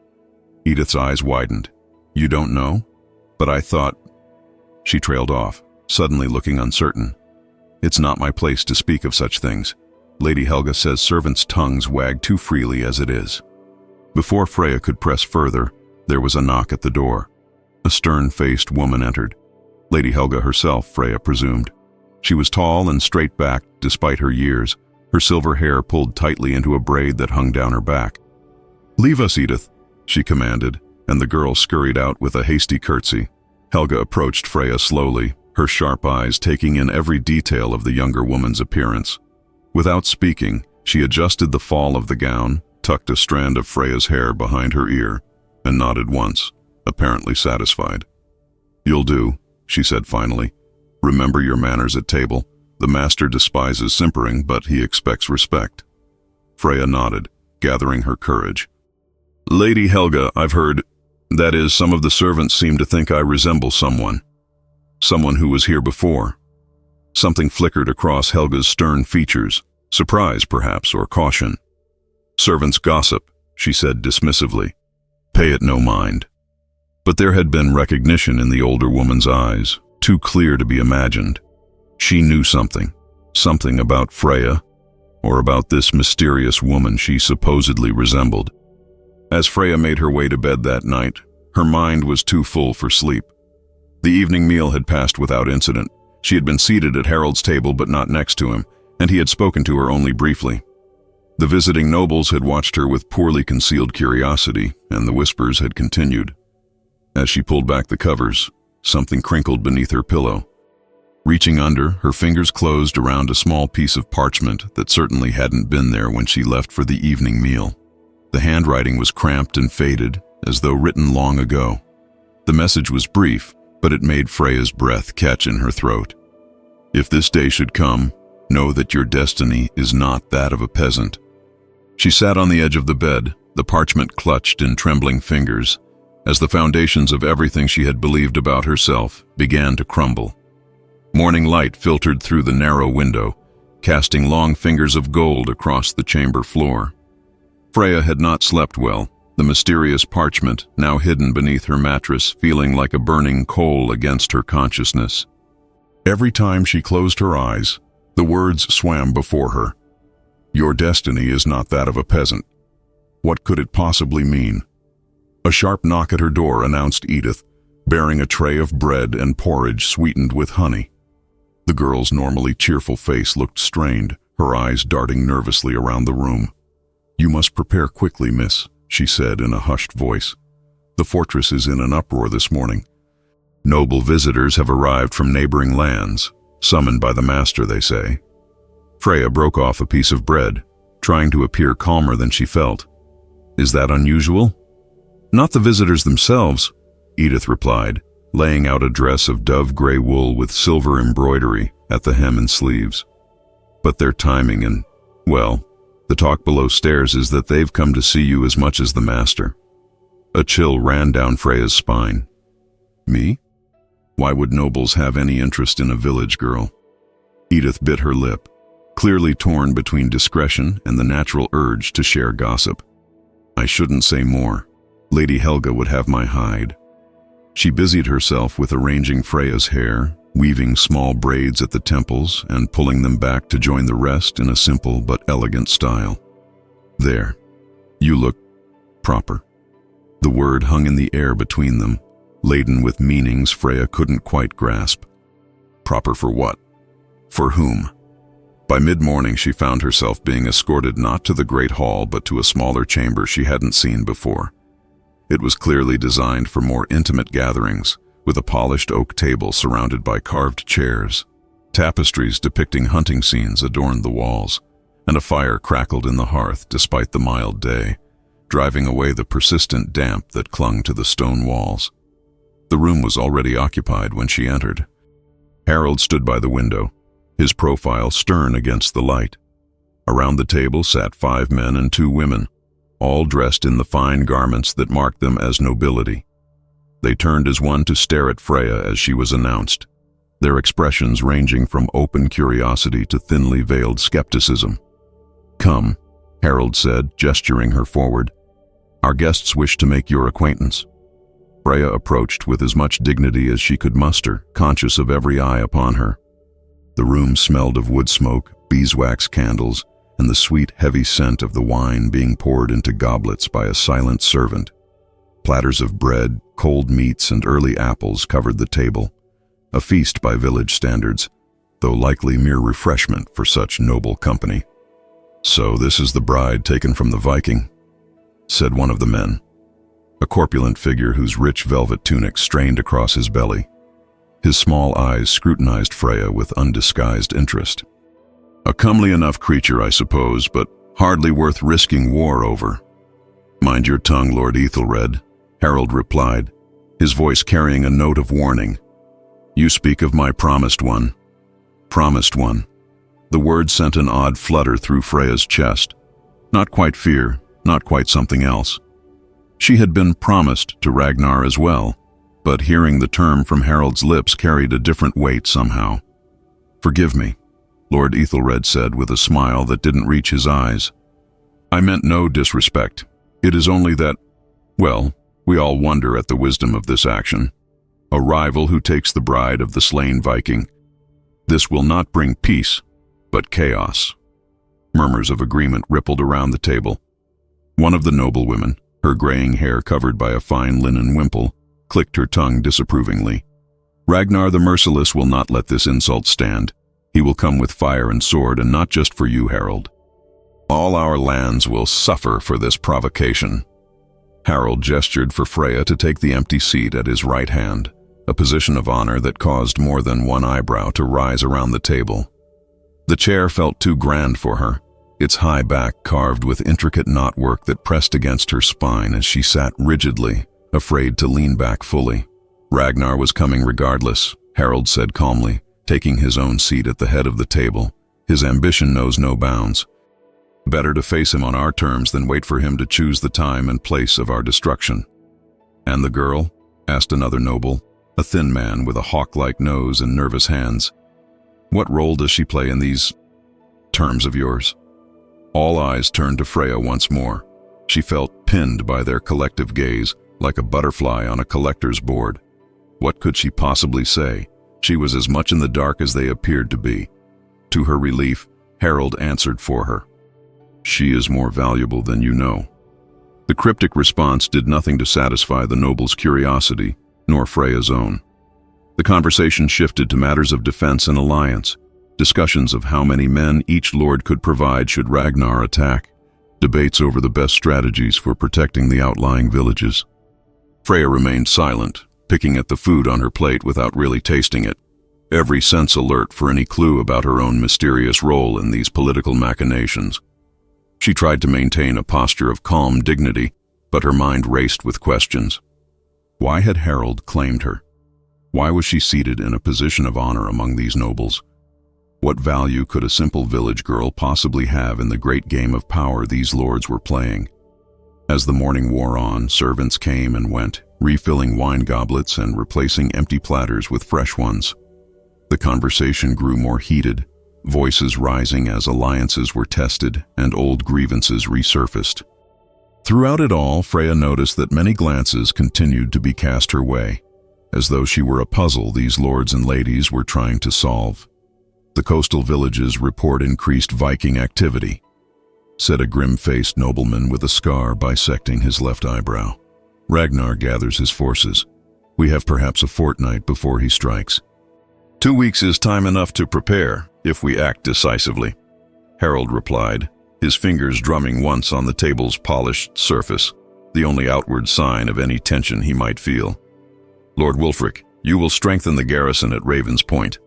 Edith's eyes widened. You don't know? But I thought... She trailed off, suddenly looking uncertain. It's not my place to speak of such things. Lady Helga says servants' tongues wag too freely as it is. Before Freya could press further, there was a knock at the door. A stern-faced woman entered. Lady Helga herself, Freya presumed. She was tall and straight-backed despite her years, her silver hair pulled tightly into a braid that hung down her back. Leave us, Edith, she commanded, and the girl scurried out with a hasty curtsy. Helga approached Freya slowly, her sharp eyes taking in every detail of the younger woman's appearance. Without speaking, she adjusted the fall of the gown, tucked a strand of Freya's hair behind her ear, and nodded once, apparently satisfied. You'll do, she said finally. Remember your manners at table. The master despises simpering, but he expects respect. Freya nodded, gathering her courage. Lady Helga, I've heard, that is, some of the servants seem to think I resemble someone. Someone who was here before. Something flickered across Helga's stern features, surprise perhaps, or caution. Servants gossip, she said dismissively. Pay it no mind. But there had been recognition in the older woman's eyes, too clear to be imagined. She knew something about Freya, or about this mysterious woman she supposedly resembled. As Freya made her way to bed that night, her mind was too full for sleep. The evening meal had passed without incident, She had been seated at Harold's table but not next to him, and he had spoken to her only briefly. The visiting nobles had watched her with poorly concealed curiosity, and the whispers had continued. As she pulled back the covers, something crinkled beneath her pillow. Reaching under, her fingers closed around a small piece of parchment that certainly hadn't been there when she left for the evening meal. The handwriting was cramped and faded, as though written long ago. The message was brief, but it made Freya's breath catch in her throat. If this day should come, know that your destiny is not that of a peasant. She sat on the edge of the bed, the parchment clutched in trembling fingers, as the foundations of everything she had believed about herself began to crumble. Morning light filtered through the narrow window, casting long fingers of gold across the chamber floor. Freya had not slept well, the mysterious parchment, now hidden beneath her mattress, feeling like a burning coal against her consciousness. Every time she closed her eyes, the words swam before her. Your destiny is not that of a peasant. What could it possibly mean? A sharp knock at her door announced Edith, bearing a tray of bread and porridge sweetened with honey. The girl's normally cheerful face looked strained, her eyes darting nervously around the room. You must prepare quickly, miss, she said in a hushed voice. The fortress is in an uproar this morning. Noble visitors have arrived from neighboring lands, summoned by the master, they say. Freya broke off a piece of bread, trying to appear calmer than she felt. Is that unusual? Not the visitors themselves, Edith replied, laying out a dress of dove-gray wool with silver embroidery at the hem and sleeves. But their timing and, well, the talk below stairs is that they've come to see you as much as the master. A chill ran down Freya's spine. Me? Why would nobles have any interest in a village girl? Edith bit her lip, clearly torn between discretion and the natural urge to share gossip. I shouldn't say more. Lady Helga would have my hide. She busied herself with arranging Freya's hair, weaving small braids at the temples and pulling them back to join the rest in a simple but elegant style. There. You look proper. The word hung in the air between them, laden with meanings Freya couldn't quite grasp. Proper for what? For whom? By mid-morning she found herself being escorted not to the great hall but to a smaller chamber she hadn't seen before. It was clearly designed for more intimate gatherings, with a polished oak table surrounded by carved chairs. Tapestries depicting hunting scenes adorned the walls, and a fire crackled in the hearth despite the mild day, driving away the persistent damp that clung to the stone walls. The room was already occupied when she entered. Harold stood by the window, his profile stern against the light. Around the table sat 5 men and 2 women, all dressed in the fine garments that marked them as nobility. They turned as one to stare at Freya as she was announced, their expressions ranging from open curiosity to thinly veiled skepticism. Come, Harold said, gesturing her forward. Our guests wish to make your acquaintance. Freya approached with as much dignity as she could muster, conscious of every eye upon her. The room smelled of wood smoke, beeswax candles, and the sweet, heavy scent of the wine being poured into goblets by a silent servant. Platters of bread, cold meats, and early apples covered the table, a feast by village standards, though likely mere refreshment for such noble company. So this is the bride taken from the Viking, said one of the men, a corpulent figure whose rich velvet tunic strained across his belly. His small eyes scrutinized Freya with undisguised interest. A comely enough creature, I suppose, but hardly worth risking war over. Mind your tongue, Lord Ethelred, Harold replied, his voice carrying a note of warning. You speak of my promised one. Promised one. The word sent an odd flutter through Freya's chest. Not quite fear, not quite something else. She had been promised to Ragnar as well, but hearing the term from Harold's lips carried a different weight somehow. Forgive me, Lord Ethelred said with a smile that didn't reach his eyes. I meant no disrespect. It is only that, well, we all wonder at the wisdom of this action. A rival who takes the bride of the slain Viking. This will not bring peace, but chaos. Murmurs of agreement rippled around the table. One of the noblewomen, her graying hair covered by a fine linen wimple, clicked her tongue disapprovingly. Ragnar the Merciless will not let this insult stand. He will come with fire and sword, and not just for you, Harold. All our lands will suffer for this provocation." Harold gestured for Freya to take the empty seat at his right hand, a position of honor that caused more than one eyebrow to rise around the table. The chair felt too grand for her, its high back carved with intricate knotwork that pressed against her spine as she sat rigidly, afraid to lean back fully. "Ragnar was coming regardless," Harold said calmly, taking his own seat at the head of the table. "His ambition knows no bounds. Better to face him on our terms than wait for him to choose the time and place of our destruction." "And the girl?" asked another noble, a thin man with a hawk-like nose and nervous hands. "What role does she play in these terms of yours?" All eyes turned to Freya once more. She felt pinned by their collective gaze, like a butterfly on a collector's board. What could she possibly say? She was as much in the dark as they appeared to be. To her relief, Harold answered for her. "She is more valuable than you know." The cryptic response did nothing to satisfy the noble's curiosity, nor Freya's own. The conversation shifted to matters of defense and alliance, discussions of how many men each lord could provide should Ragnar attack, debates over the best strategies for protecting the outlying villages. Freya remained silent, picking at the food on her plate without really tasting it, every sense alert for any clue about her own mysterious role in these political machinations. She tried to maintain a posture of calm dignity, but her mind raced with questions. Why had Harold claimed her? Why was she seated in a position of honor among these nobles? What value could a simple village girl possibly have in the great game of power these lords were playing? As the morning wore on, servants came and went, refilling wine goblets and replacing empty platters with fresh ones. The conversation grew more heated, voices rising as alliances were tested and old grievances resurfaced. Throughout it all, Freya noticed that many glances continued to be cast her way, as though she were a puzzle these lords and ladies were trying to solve. "The coastal villages report increased Viking activity," said a grim-faced nobleman with a scar bisecting his left eyebrow. "Ragnar gathers his forces. We have perhaps a fortnight before he strikes." 2 weeks is time enough to prepare, if we act decisively," Harold replied, his fingers drumming once on the table's polished surface, the only outward sign of any tension he might feel. "Lord Wulfric, you will strengthen the garrison at Raven's Point.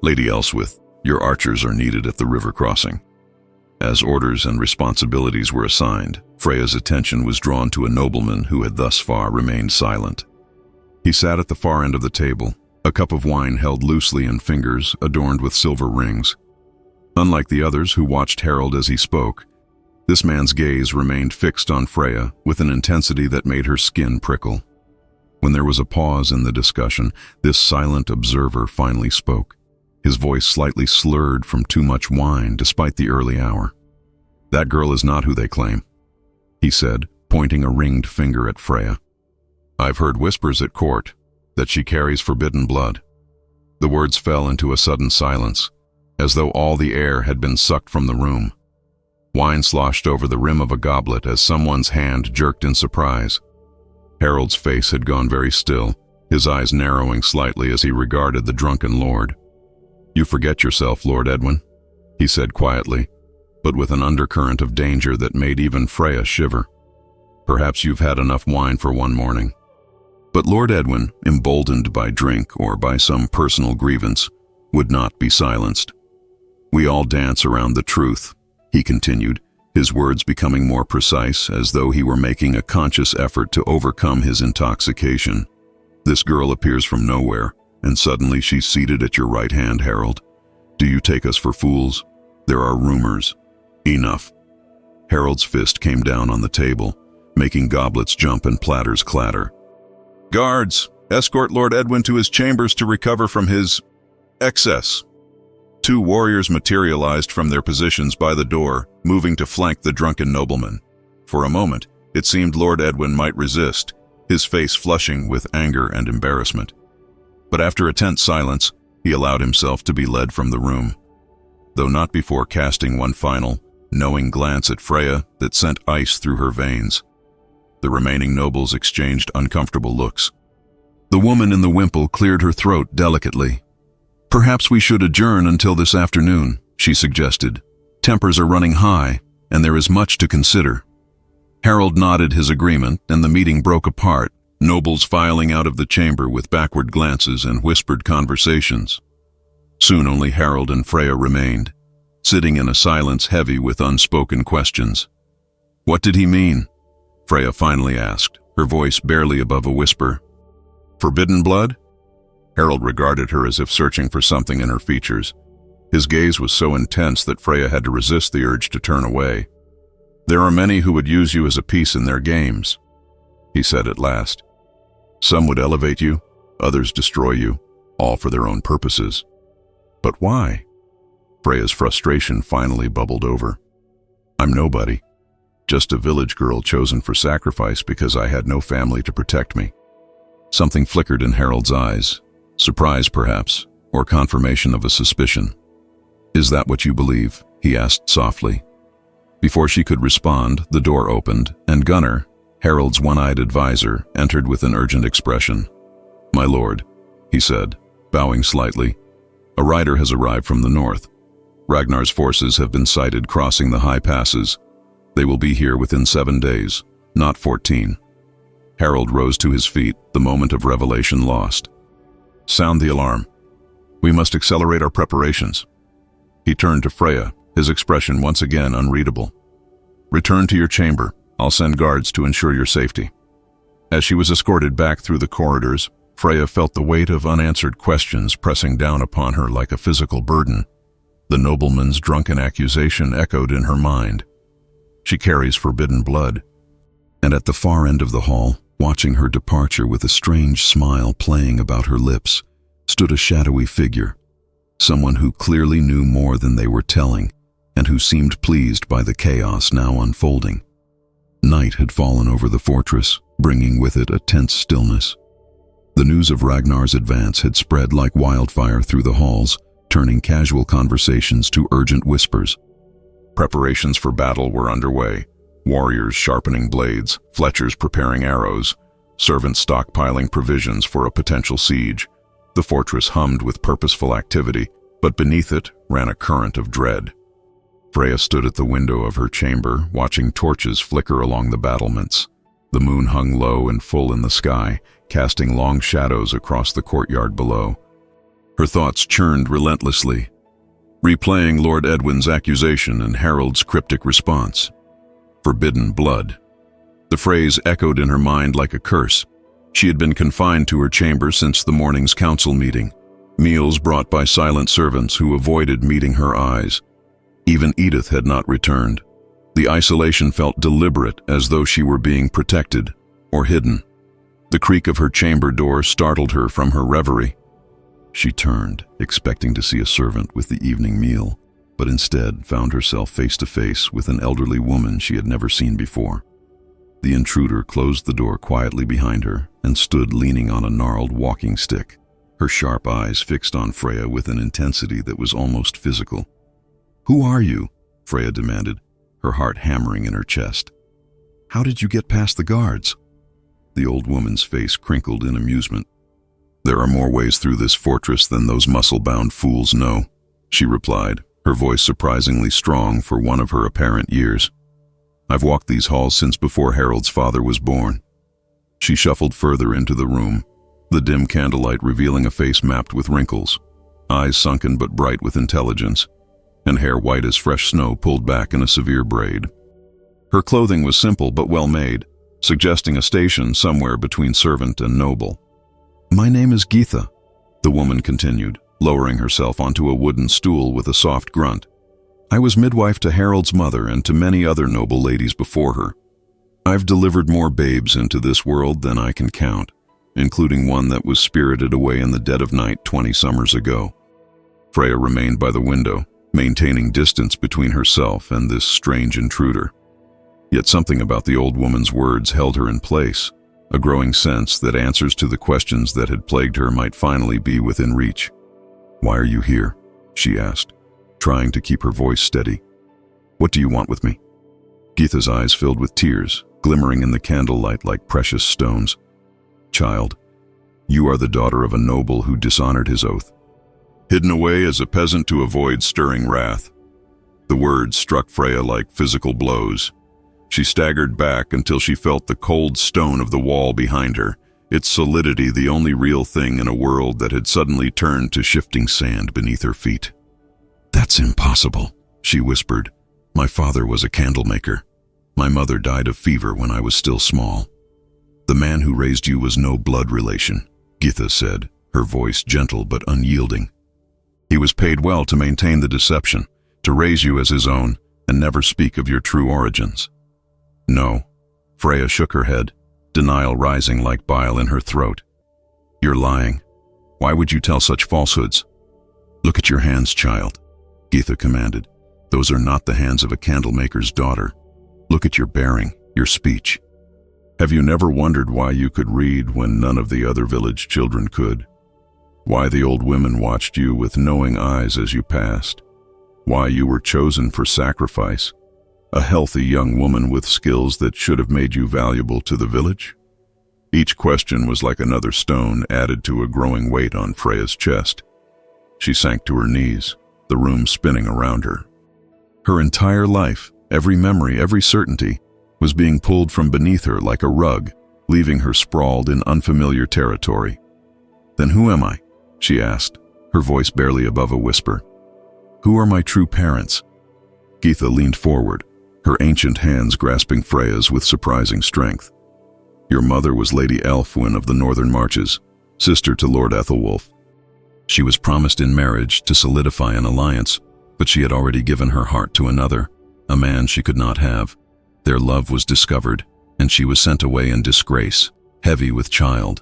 Lady Elswith, your archers are needed at the river crossing." As orders and responsibilities were assigned, Freya's attention was drawn to a nobleman who had thus far remained silent. He sat at the far end of the table, a cup of wine held loosely in fingers adorned with silver rings. Unlike the others who watched Harold as he spoke, this man's gaze remained fixed on Freya with an intensity that made her skin prickle. When there was a pause in the discussion, this silent observer finally spoke, his voice slightly slurred from too much wine despite the early hour. "That girl is not who they claim," he said, pointing a ringed finger at Freya. "I've heard whispers at court that she carries forbidden blood." The words fell into a sudden silence, as though all the air had been sucked from the room. Wine sloshed over the rim of a goblet as someone's hand jerked in surprise. Harold's face had gone very still, his eyes narrowing slightly as he regarded the drunken lord. "You forget yourself, Lord Edwin," he said quietly, but with an undercurrent of danger that made even Freya shiver. "Perhaps you've had enough wine for one morning." But Lord Edwin, emboldened by drink or by some personal grievance, would not be silenced. "We all dance around the truth," he continued, his words becoming more precise as though he were making a conscious effort to overcome his intoxication. "This girl appears from nowhere, and suddenly she's seated at your right hand, Harold. Do you take us for fools? There are rumors." "Enough." Harold's fist came down on the table, making goblets jump and platters clatter. "Guards, escort Lord Edwin to his chambers to recover from his excess." 2 warriors materialized from their positions by the door, moving to flank the drunken nobleman. For a moment, it seemed Lord Edwin might resist, his face flushing with anger and embarrassment. But after a tense silence, he allowed himself to be led from the room, though not before casting one final, knowing glance at Freya that sent ice through her veins. The remaining nobles exchanged uncomfortable looks. The woman in the wimple cleared her throat delicately. "Perhaps we should adjourn until this afternoon," she suggested. "Tempers are running high, and there is much to consider." Harold nodded his agreement, and the meeting broke apart, nobles filing out of the chamber with backward glances and whispered conversations. Soon only Harold and Freya remained, sitting in a silence heavy with unspoken questions. "What did he mean?" Freya finally asked, her voice barely above a whisper. "Forbidden blood?" Harold regarded her as if searching for something in her features. His gaze was so intense that Freya had to resist the urge to turn away. "There are many who would use you as a piece in their games," he said at last. "Some would elevate you, others destroy you, all for their own purposes." "But why?" Freya's frustration finally bubbled over. "I'm nobody, just a village girl chosen for sacrifice because I had no family to protect me." Something flickered in Harold's eyes, surprise perhaps, or confirmation of a suspicion. "Is that what you believe?" he asked softly. Before she could respond, the door opened, and Gunnar, Harold's one-eyed advisor, entered with an urgent expression. "My lord," he said, bowing slightly, "a rider has arrived from the north. Ragnar's forces have been sighted crossing the high passes. They will be here within 7 days, not 14. Harold rose to his feet, the moment of revelation lost. "Sound the alarm. We must accelerate our preparations." He turned to Freya, his expression once again unreadable. "Return to your chamber. I'll send guards to ensure your safety." As she was escorted back through the corridors, Freya felt the weight of unanswered questions pressing down upon her like a physical burden. The nobleman's drunken accusation echoed in her mind. She carries forbidden blood. And at the far end of the hall, watching her departure with a strange smile playing about her lips, stood a shadowy figure, someone who clearly knew more than they were telling, and who seemed pleased by the chaos now unfolding. Night had fallen over the fortress, bringing with it a tense stillness. The news of Ragnar's advance had spread like wildfire through the halls, turning casual conversations to urgent whispers. Preparations for battle were underway, warriors sharpening blades, fletchers preparing arrows, servants stockpiling provisions for a potential siege. The fortress hummed with purposeful activity, but beneath it ran a current of dread. Freya stood at the window of her chamber, watching torches flicker along the battlements. The moon hung low and full in the sky, casting long shadows across the courtyard below. Her thoughts churned relentlessly, replaying Lord Edwin's accusation and Harold's cryptic response. Forbidden blood. The phrase echoed in her mind like a curse. She had been confined to her chamber since the morning's council meeting, meals brought by silent servants who avoided meeting her eyes. Even Edith had not returned. The isolation felt deliberate, as though she were being protected or hidden. The creak of her chamber door startled her from her reverie. She turned, expecting to see a servant with the evening meal, but instead found herself face to face with an elderly woman she had never seen before. The intruder closed the door quietly behind her and stood leaning on a gnarled walking stick, her sharp eyes fixed on Freya with an intensity that was almost physical. "Who are you?" Freya demanded, her heart hammering in her chest. "How did you get past the guards?" The old woman's face crinkled in amusement. "There are more ways through this fortress than those muscle-bound fools know," she replied, her voice surprisingly strong for one of her apparent years. "I've walked these halls since before Harold's father was born." She shuffled further into the room, the dim candlelight revealing a face mapped with wrinkles, eyes sunken but bright with intelligence, and hair white as fresh snow pulled back in a severe braid. Her clothing was simple but well made, suggesting a station somewhere between servant and noble. "My name is Geetha," the woman continued, lowering herself onto a wooden stool with a soft grunt. "I was midwife to Harold's mother and to many other noble ladies before her. I've delivered more babes into this world than I can count, including one that was spirited away in the dead of night 20 summers ago." Freya remained by the window, maintaining distance between herself and this strange intruder. Yet something about the old woman's words held her in place, a growing sense that answers to the questions that had plagued her might finally be within reach. "Why are you here?" she asked, trying to keep her voice steady. "What do you want with me?" Geetha's eyes filled with tears, glimmering in the candlelight like precious stones. "Child, You are the daughter of a noble who dishonored his oath. Hidden away as a peasant to avoid stirring wrath. The words struck Freya like physical blows. She staggered back until she felt the cold stone of the wall behind her, its solidity the only real thing in a world that had suddenly turned to shifting sand beneath her feet. "That's impossible," she whispered. "My father was a candlemaker. My mother died of fever when I was still small. The man who raised you was no blood relation," Githa said, her voice gentle but unyielding. "He was paid well to maintain the deception, to raise you as his own, and never speak of your true origins." "No." Freya shook her head, denial rising like bile in her throat. "You're lying. Why would you tell such falsehoods?" "Look at your hands, child," Githa commanded. "Those are not the hands of a candlemaker's daughter. Look at your bearing, your speech. Have you never wondered why you could read when none of the other village children could? Why the old women watched you with knowing eyes as you passed? Why you were chosen for sacrifice? A healthy young woman with skills that should have made you valuable to the village?" Each question was like another stone added to a growing weight on Freya's chest. She sank to her knees, the room spinning around her. Her entire life, every memory, every certainty, was being pulled from beneath her like a rug, leaving her sprawled in unfamiliar territory. "Then who am I?" she asked, her voice barely above a whisper. "Who are my true parents?" Githa leaned forward, her ancient hands grasping Freya's with surprising strength. "Your mother was Lady Elfwyn of the Northern Marches, sister to Lord Ethelwulf. She was promised in marriage to solidify an alliance, but she had already given her heart to another, a man she could not have. Their love was discovered, and she was sent away in disgrace, heavy with child."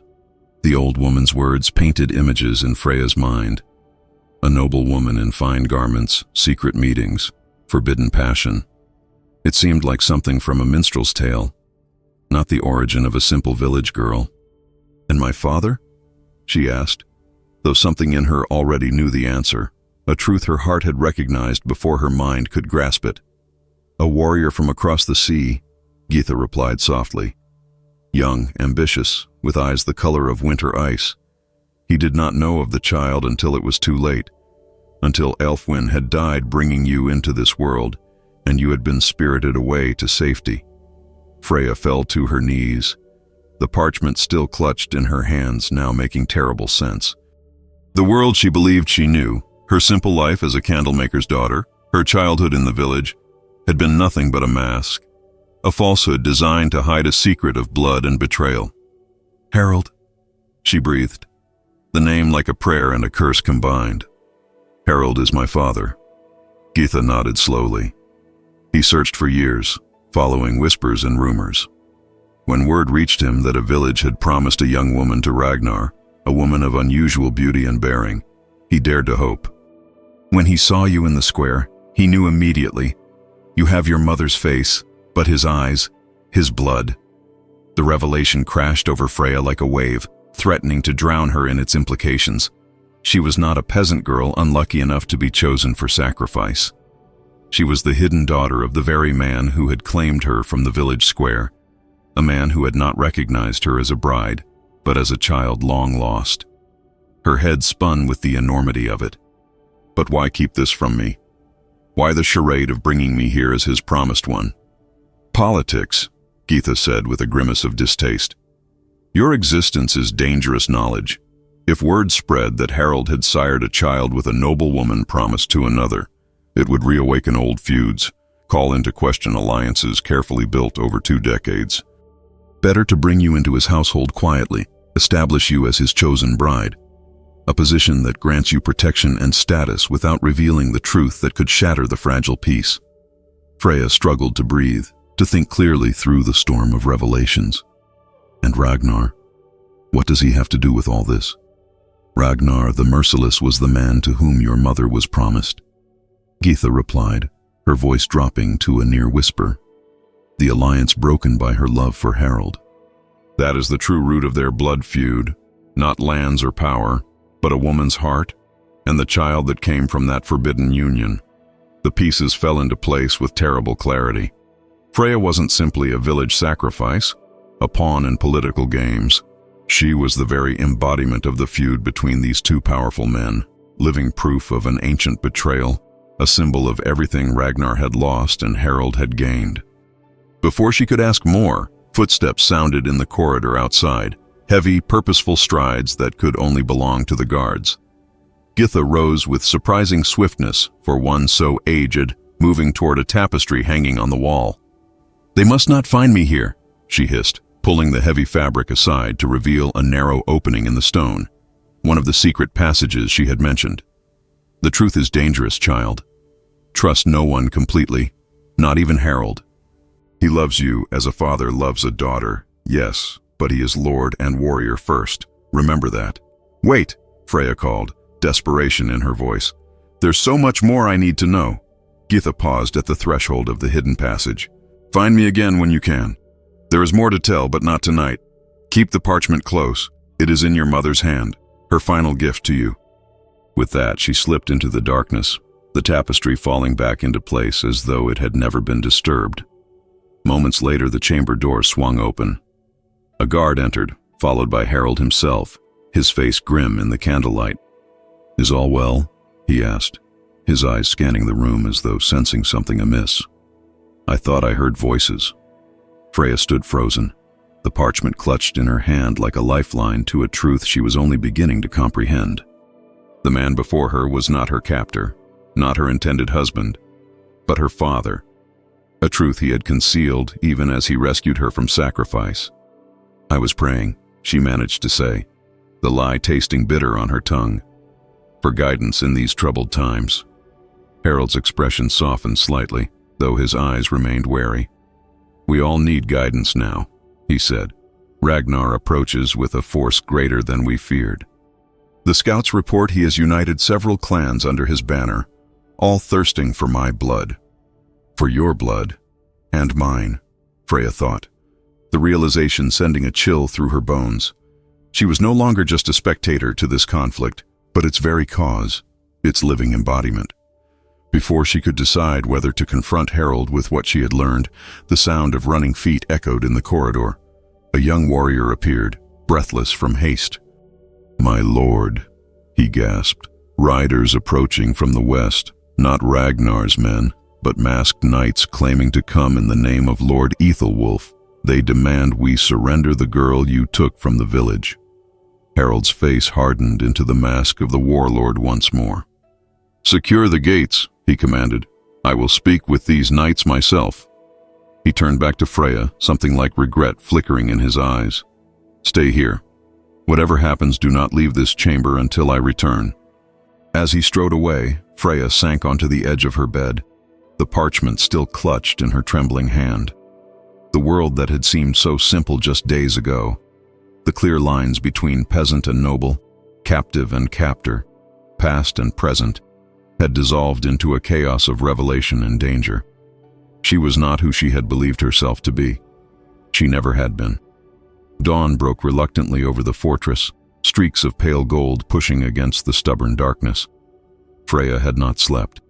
The old woman's words painted images in Freya's mind. A noble woman in fine garments, secret meetings, forbidden passion. It seemed like something from a minstrel's tale, not the origin of a simple village girl. "And my father?" she asked, though something in her already knew the answer, a truth her heart had recognized before her mind could grasp it. "A warrior from across the sea," Githa replied softly. "Young, ambitious, with eyes the color of winter ice. He did not know of the child until it was too late, until Elfwyn had died bringing you into this world, and you had been spirited away to safety." Freya fell to her knees, the parchment still clutched in her hands now making terrible sense. The world she believed she knew, her simple life as a candlemaker's daughter, her childhood in the village, had been nothing but a mask, a falsehood designed to hide a secret of blood and betrayal. "Harold," she breathed, the name like a prayer and a curse combined. "Harold is my father." Githa nodded slowly. He searched for years, following whispers and rumors. When word reached him that a village had promised a young woman to Ragnar, a woman of unusual beauty and bearing, he dared to hope. "When he saw you in the square, he knew immediately. You have your mother's face, but his eyes, his blood." The revelation crashed over Freya like a wave, threatening to drown her in its implications. She was not a peasant girl unlucky enough to be chosen for sacrifice. She was the hidden daughter of the very man who had claimed her from the village square, a man who had not recognized her as a bride, but as a child long lost. Her head spun with the enormity of it. But why keep this from me? Why the charade of bringing me here as his promised one? "Politics," Githa said with a grimace of distaste. "Your existence is dangerous knowledge. If word spread that Harold had sired a child with a noble woman promised to another, it would reawaken old feuds, call into question alliances carefully built over 2 decades. Better to bring you into his household quietly, establish you as his chosen bride, a position that grants you protection and status without revealing the truth that could shatter the fragile peace." Freya struggled to breathe, to think clearly through the storm of revelations. "And Ragnar, what does he have to do with all this?" "Ragnar the Merciless was the man to whom your mother was promised," Githa replied, her voice dropping to a near whisper. "The alliance broken by her love for Harold. That is the true root of their blood feud, not lands or power, but a woman's heart, and the child that came from that forbidden union." The pieces fell into place with terrible clarity. Freya wasn't simply a village sacrifice, a pawn in political games. She was the very embodiment of the feud between these two powerful men, living proof of an ancient betrayal, a symbol of everything Ragnar had lost and Harold had gained. Before she could ask more, footsteps sounded in the corridor outside, heavy, purposeful strides that could only belong to the guards. Githa rose with surprising swiftness for one so aged, moving toward a tapestry hanging on the wall. "They must not find me here," she hissed, pulling the heavy fabric aside to reveal a narrow opening in the stone, one of the secret passages she had mentioned. "The truth is dangerous, child. Trust no one completely, not even Harold. He loves you as a father loves a daughter, yes, but he is lord and warrior first. Remember that." "Wait," Freya called, desperation in her voice. "There's so much more I need to know." Githa paused at the threshold of the hidden passage. "Find me again when you can. There is more to tell, but not tonight. Keep the parchment close. It is in your mother's hand, her final gift to you." With that, she slipped into the darkness, the tapestry falling back into place as though it had never been disturbed. Moments later, the chamber door swung open. A guard entered, followed by Harold himself, his face grim in the candlelight. "Is all well?" he asked, his eyes scanning the room as though sensing something amiss. "I thought I heard voices." Freya stood frozen, the parchment clutched in her hand like a lifeline to a truth she was only beginning to comprehend. The man before her was not her captor, not her intended husband, but her father, a truth he had concealed even as he rescued her from sacrifice. "I was praying," she managed to say, the lie tasting bitter on her tongue, "for guidance in these troubled times." Harold's expression softened slightly, though his eyes remained wary. "We all need guidance now," he said. "Ragnar approaches with a force greater than we feared. The scouts report he has united several clans under his banner, all thirsting for my blood." "For your blood, and mine," Freya thought, the realization sending a chill through her bones. She was no longer just a spectator to this conflict, but its very cause, its living embodiment. Before she could decide whether to confront Harold with what she had learned, the sound of running feet echoed in the corridor. A young warrior appeared, breathless from haste. "My lord," he gasped, "riders approaching from the west, not Ragnar's men, but masked knights claiming to come in the name of Lord Ethelwulf. They demand we surrender the girl you took from the village." Harold's face hardened into the mask of the warlord once more. "Secure the gates," he commanded. "I will speak with these knights myself." He turned back to Freya, something like regret flickering in his eyes. "Stay here. Whatever happens, do not leave this chamber until I return." As he strode away, Freya sank onto the edge of her bed, the parchment still clutched in her trembling hand. The world that had seemed so simple just days ago, the clear lines between peasant and noble, captive and captor, past and present, had dissolved into a chaos of revelation and danger. She was not who she had believed herself to be. She never had been. Dawn broke reluctantly over the fortress, streaks of pale gold pushing against the stubborn darkness. Freya had not slept.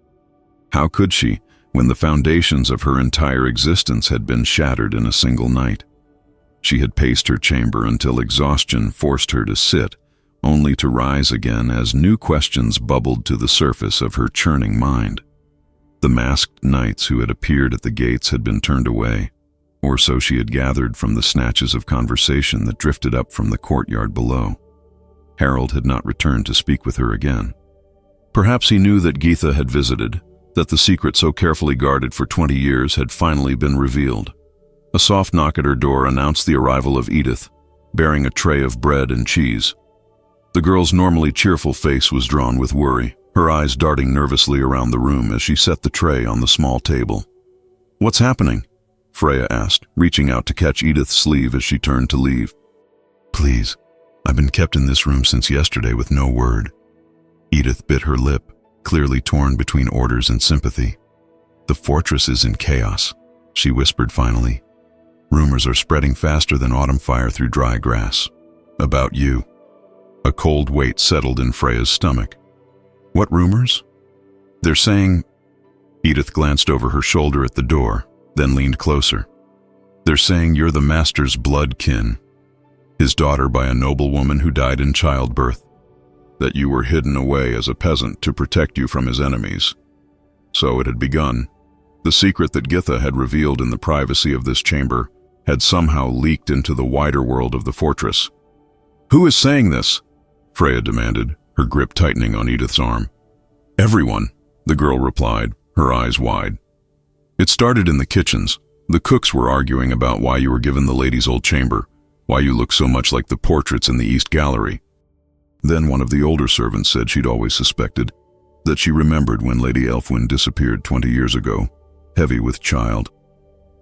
How could she, when the foundations of her entire existence had been shattered in a single night? She had paced her chamber until exhaustion forced her to sit, only to rise again as new questions bubbled to the surface of her churning mind. The masked knights who had appeared at the gates had been turned away, or so she had gathered from the snatches of conversation that drifted up from the courtyard below. Harold had not returned to speak with her again. Perhaps he knew that Githa had visited, that the secret so carefully guarded for 20 years had finally been revealed. A soft knock at her door announced the arrival of Edith, bearing a tray of bread and cheese. The girl's normally cheerful face was drawn with worry, her eyes darting nervously around the room as she set the tray on the small table. "What's happening?" Freya asked, reaching out to catch Edith's sleeve as she turned to leave. "Please, I've been kept in this room since yesterday with no word." Edith bit her lip, clearly torn between orders and sympathy. "The fortress is in chaos," she whispered finally. "Rumors are spreading faster than autumn fire through dry grass. About you." A cold weight settled in Freya's stomach. "What rumors?" "They're saying—" Edith glanced over her shoulder at the door, then leaned closer. "They're saying you're the master's blood kin." his daughter by a noblewoman who died in childbirth, that you were hidden away as a peasant to protect you from his enemies. So it had begun. The secret that Githa had revealed in the privacy of this chamber had somehow leaked into the wider world of the fortress. "Who is saying this?" Freya demanded, her grip tightening on Edith's arm. "Everyone," the girl replied, her eyes wide. "It started in the kitchens. The cooks were arguing about why you were given the lady's old chamber, why you look so much like the portraits in the East Gallery. Then one of the older servants said she'd always suspected, that she remembered when Lady Elfwyn disappeared 20 years ago, heavy with child.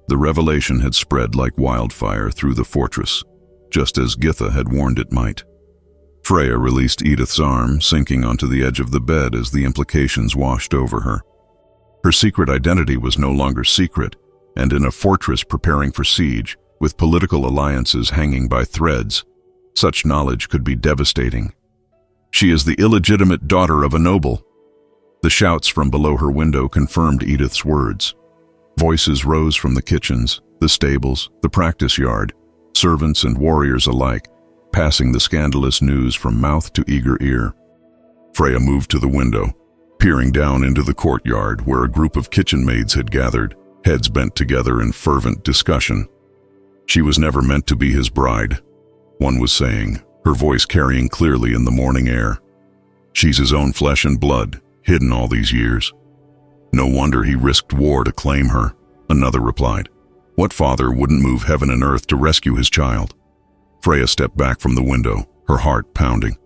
The revelation had spread like wildfire through the fortress, just as Githa had warned it might." Freya released Edith's arm, sinking onto the edge of the bed as the implications washed over her. Her secret identity was no longer secret, and in a fortress preparing for siege, with political alliances hanging by threads, such knowledge could be devastating. "She is the illegitimate daughter of a noble." The shouts from below her window confirmed Edith's words. Voices rose from the kitchens, the stables, the practice yard, servants and warriors alike, passing the scandalous news from mouth to eager ear. Freya moved to the window, peering down into the courtyard where a group of kitchen maids had gathered, heads bent together in fervent discussion. She was never meant to be his bride, one was saying, her voice carrying clearly in the morning air. She's his own flesh and blood, hidden all these years. No wonder he risked war to claim her, another replied. What father wouldn't move heaven and earth to rescue his child? Freya stepped back from the window, her heart pounding.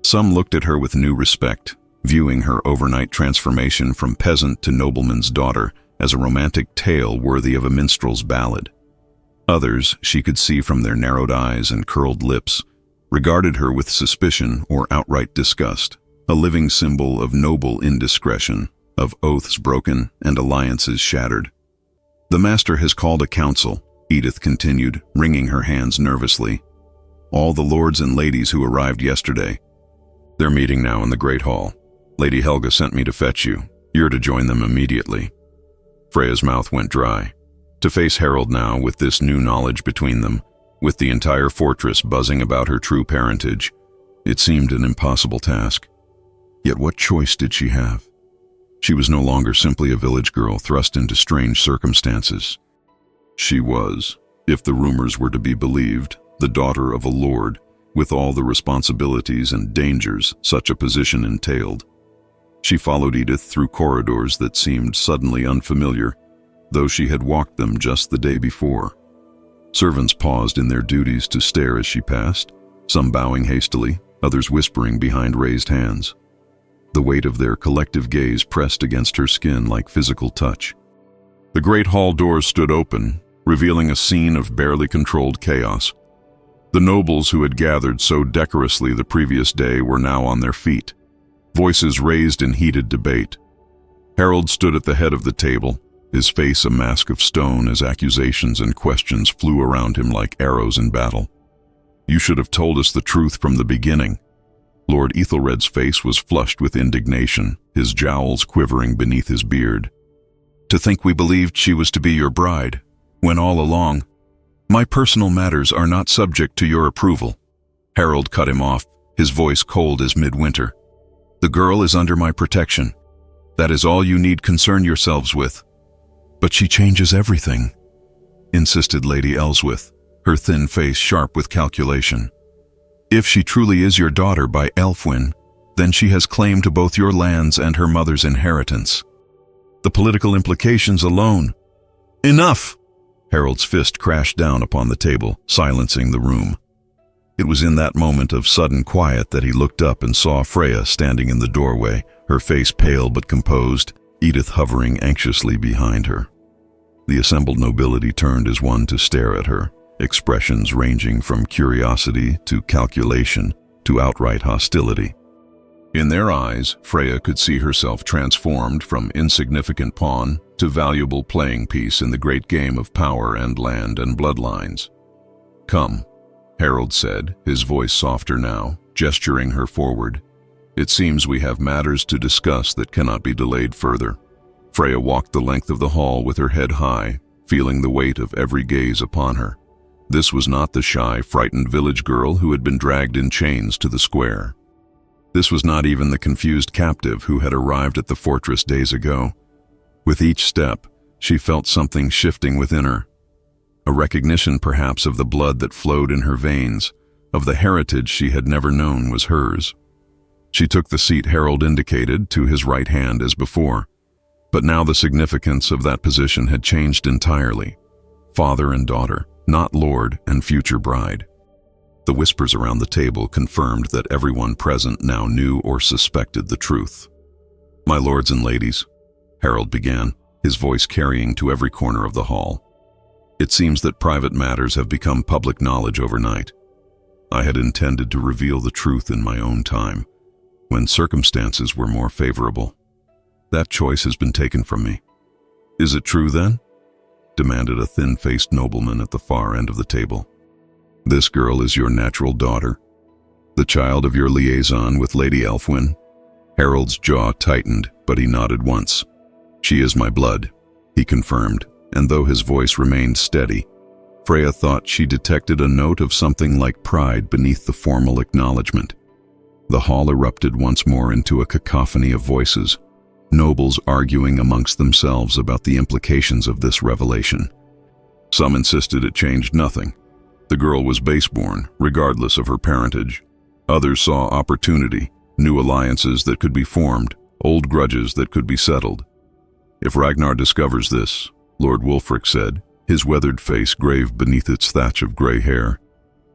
Some looked at her with new respect, viewing her overnight transformation from peasant to nobleman's daughter as a romantic tale worthy of a minstrel's ballad. Others, she could see from their narrowed eyes and curled lips, regarded her with suspicion or outright disgust, a living symbol of noble indiscretion, of oaths broken and alliances shattered. "The master has called a council," Edith continued, wringing her hands nervously. "All the lords and ladies who arrived yesterday. They're meeting now in the Great Hall. Lady Helga sent me to fetch you. You're to join them immediately." Freya's mouth went dry. To face Harold now with this new knowledge between them, with the entire fortress buzzing about her true parentage, it seemed an impossible task. Yet what choice did she have? She was no longer simply a village girl thrust into strange circumstances. She was, if the rumors were to be believed, the daughter of a lord, with all the responsibilities and dangers such a position entailed. She followed Edith through corridors that seemed suddenly unfamiliar, though she had walked them just the day before. Servants paused in their duties to stare as she passed, some bowing hastily, others whispering behind raised hands. The weight of their collective gaze pressed against her skin like physical touch. The great hall doors stood open, revealing a scene of barely controlled chaos. The nobles who had gathered so decorously the previous day were now on their feet, voices raised in heated debate. Harold stood at the head of the table, his face a mask of stone as accusations and questions flew around him like arrows in battle. "You should have told us the truth from the beginning." Lord Ethelred's face was flushed with indignation, his jowls quivering beneath his beard. "To think we believed she was to be your bride, when all along, my personal matters are not subject to your approval." Harold cut him off, his voice cold as midwinter. "The girl is under my protection. That is all you need concern yourselves with." "But she changes everything," insisted Lady Ellsworth, her thin face sharp with calculation. "If she truly is your daughter by Elfwyn, then she has claim to both your lands and her mother's inheritance. The political implications alone—" "Enough!" Harold's fist crashed down upon the table, silencing the room. It was in that moment of sudden quiet that he looked up and saw Freya standing in the doorway, her face pale but composed, Edith hovering anxiously behind her. The assembled nobility turned as one to stare at her, expressions ranging from curiosity to calculation to outright hostility. In their eyes, Freya could see herself transformed from insignificant pawn to valuable playing piece in the great game of power and land and bloodlines. "Come," Harold said, his voice softer now, gesturing her forward. "It seems we have matters to discuss that cannot be delayed further." Freya walked the length of the hall with her head high, feeling the weight of every gaze upon her. This was not the shy, frightened village girl who had been dragged in chains to the square. This was not even the confused captive who had arrived at the fortress days ago. With each step, she felt something shifting within her. A recognition perhaps of the blood that flowed in her veins, of the heritage she had never known was hers. She took the seat Harold indicated to his right hand as before, but now the significance of that position had changed entirely. Father and daughter, not lord and future bride. The whispers around the table confirmed that everyone present now knew or suspected the truth. "My lords and ladies," Harold began, his voice carrying to every corner of the hall. "It seems that private matters have become public knowledge overnight. I had intended to reveal the truth in my own time, when circumstances were more favorable. That choice has been taken from me." "Is it true then?" demanded a thin-faced nobleman at the far end of the table. "This girl is your natural daughter, the child of your liaison with Lady Elfwyn?" Harold's jaw tightened, but he nodded once. "She is my blood," he confirmed, and though his voice remained steady, Freya thought she detected a note of something like pride beneath the formal acknowledgement. The hall erupted once more into a cacophony of voices, nobles arguing amongst themselves about the implications of this revelation. Some insisted it changed nothing. The girl was baseborn, regardless of her parentage. Others saw opportunity, new alliances that could be formed, old grudges that could be settled. "If Ragnar discovers this," Lord Wulfric said, his weathered face grave beneath its thatch of gray hair,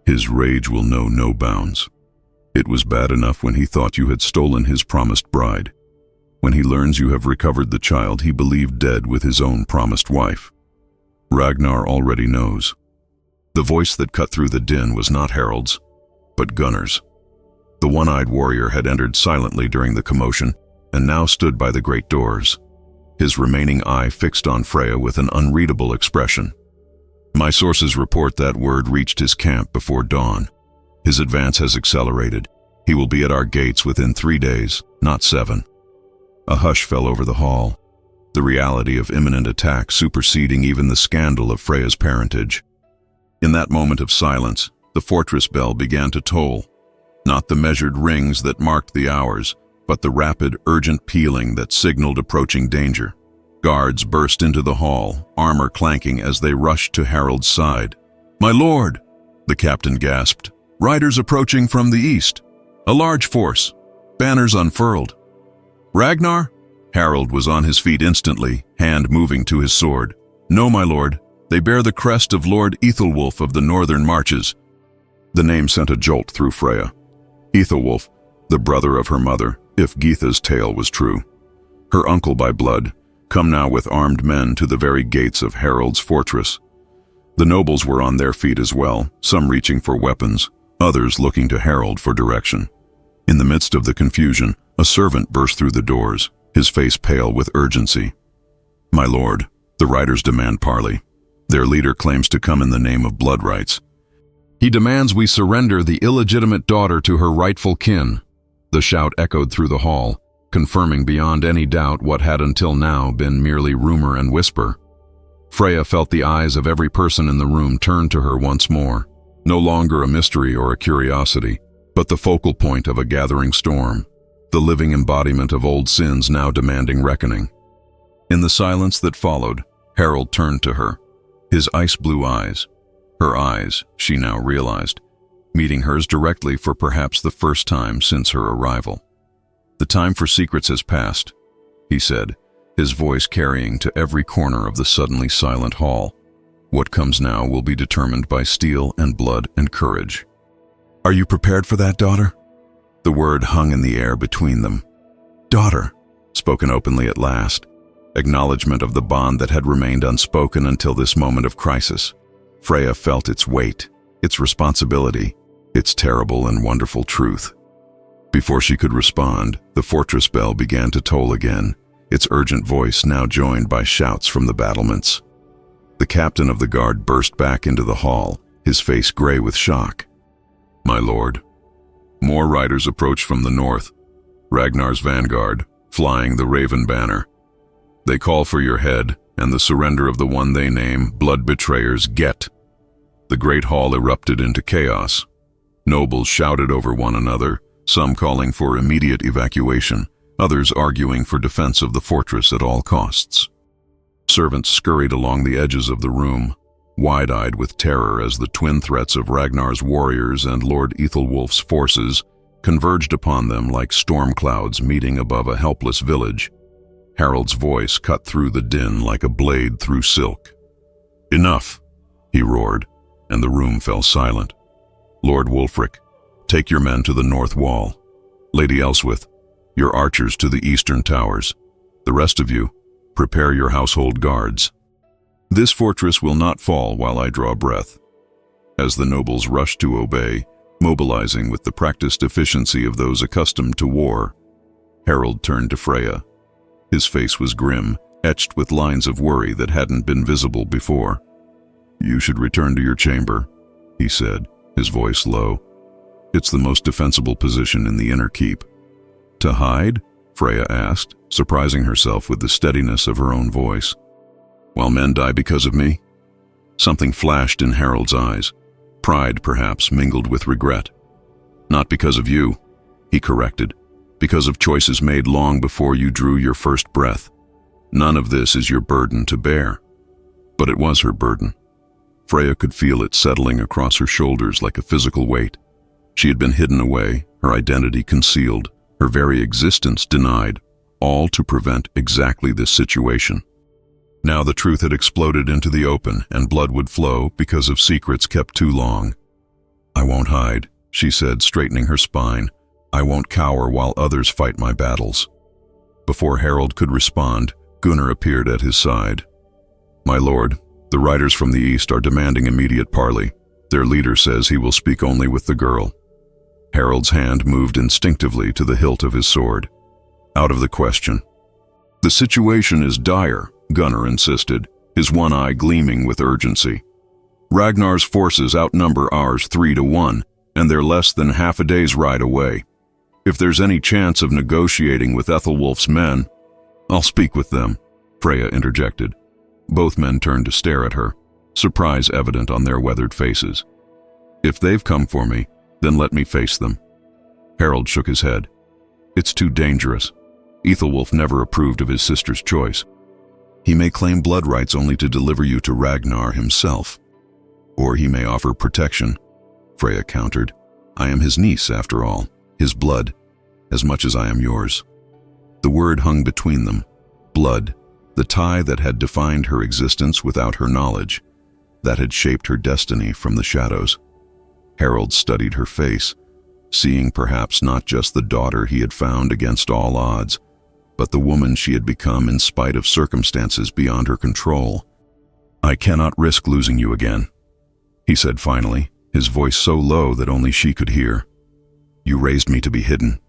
"his rage will know no bounds. It was bad enough when he thought you had stolen his promised bride. When he learns you have recovered the child he believed dead with his own promised wife. Ragnar already knows." The voice that cut through the din was not Harold's, but Gunnar's. The one-eyed warrior had entered silently during the commotion and now stood by the great doors, his remaining eye fixed on Freya with an unreadable expression. "My sources report that word reached his camp before dawn. His advance has accelerated. He will be at our gates within 3 days, not 7. A hush fell over the hall, the reality of imminent attack superseding even the scandal of Freya's parentage. In that moment of silence, the fortress bell began to toll, not the measured rings that marked the hours, but the rapid, urgent pealing that signaled approaching danger. Guards burst into the hall, armor clanking as they rushed to Harold's side. "My lord!" the captain gasped. "Riders approaching from the east. A large force. Banners unfurled." "Ragnar?" Harold was on his feet instantly, hand moving to his sword. "No, my lord. They bear the crest of Lord Ethelwulf of the Northern Marches." The name sent a jolt through Freya. Ethelwulf, the brother of her mother, if Geetha's tale was true. Her uncle by blood, come now with armed men to the very gates of Harold's fortress. The nobles were on their feet as well, some reaching for weapons, others looking to Harold for direction. In the midst of the confusion, a servant burst through the doors, his face pale with urgency. "My lord, the riders demand parley. Their leader claims to come in the name of blood rights. He demands we surrender the illegitimate daughter to her rightful kin." The shout echoed through the hall, confirming beyond any doubt what had until now been merely rumor and whisper. Freya felt the eyes of every person in the room turn to her once more, no longer a mystery or a curiosity, but the focal point of a gathering storm, the living embodiment of old sins now demanding reckoning. In the silence that followed, Harold turned to her, his ice-blue eyes, her eyes, she now realized, meeting hers directly for perhaps the first time since her arrival. "The time for secrets has passed," he said, his voice carrying to every corner of the suddenly silent hall. "What comes now will be determined by steel and blood and courage." "Are you prepared for that, daughter?" The word hung in the air between them. "Daughter," spoken openly at last, acknowledgement of the bond that had remained unspoken until this moment of crisis. Freya felt its weight, its responsibility, its terrible and wonderful truth. Before she could respond, the fortress bell began to toll again, its urgent voice now joined by shouts from the battlements. The captain of the guard burst back into the hall, his face gray with shock. "My lord." More riders approached from the north, Ragnar's vanguard, flying the Raven banner. "They call for your head and the surrender of the one they name blood betrayers Get." The great hall erupted into chaos. Nobles shouted over one another, some calling for immediate evacuation, others arguing for defense of the fortress at all costs. Servants scurried along the edges of the room, wide-eyed with terror as the twin threats of Ragnar's warriors and Lord Ethelwulf's forces converged upon them like storm clouds meeting above a helpless village. Harold's voice cut through the din like a blade through silk. "Enough," he roared, and the room fell silent. "Lord Wulfric, take your men to the north wall. Lady Elswith, your archers to the eastern towers. The rest of you, prepare your household guards. This fortress will not fall while I draw breath." As the nobles rushed to obey, mobilizing with the practiced efficiency of those accustomed to war, Harold turned to Freya. His face was grim, etched with lines of worry that hadn't been visible before. "You should return to your chamber," he said, his voice low. "It's the most defensible position in the inner keep." "To hide?" Freya asked, surprising herself with the steadiness of her own voice. "While men die because of me?" Something flashed in Harold's eyes, pride perhaps mingled with regret. "Not because of you," he corrected, "because of choices made long before you drew your first breath. None of this is your burden to bear." But it was her burden. Freya could feel it settling across her shoulders like a physical weight. She had been hidden away, her identity concealed, her very existence denied, all to prevent exactly this situation. Now the truth had exploded into the open, and blood would flow because of secrets kept too long. "I won't hide," she said, straightening her spine. "I won't cower while others fight my battles." Before Harold could respond, Gunnar appeared at his side. "My lord, the riders from the east are demanding immediate parley. Their leader says he will speak only with the girl." Harold's hand moved instinctively to the hilt of his sword. "Out of the question." "The situation is dire," Gunnar insisted, his one eye gleaming with urgency. "Ragnar's forces outnumber ours 3-1, and they're less than half a day's ride away. If there's any chance of negotiating with Ethelwulf's men—" "I'll speak with them," Freya interjected. Both men turned to stare at her, surprise evident on their weathered faces. "If they've come for me, then let me face them." Harold shook his head. "It's too dangerous. Ethelwulf never approved of his sister's choice. He may claim blood rights only to deliver you to Ragnar himself. Or he may offer protection," Freya countered. "I am his niece, after all, his blood, as much as I am yours." The word hung between them. Blood, the tie that had defined her existence without her knowledge, that had shaped her destiny from the shadows. Harold studied her face, seeing perhaps not just the daughter he had found against all odds, but the woman she had become in spite of circumstances beyond her control. "I cannot risk losing you again," he said finally, his voice so low that only she could hear. "You raised me to be hidden,"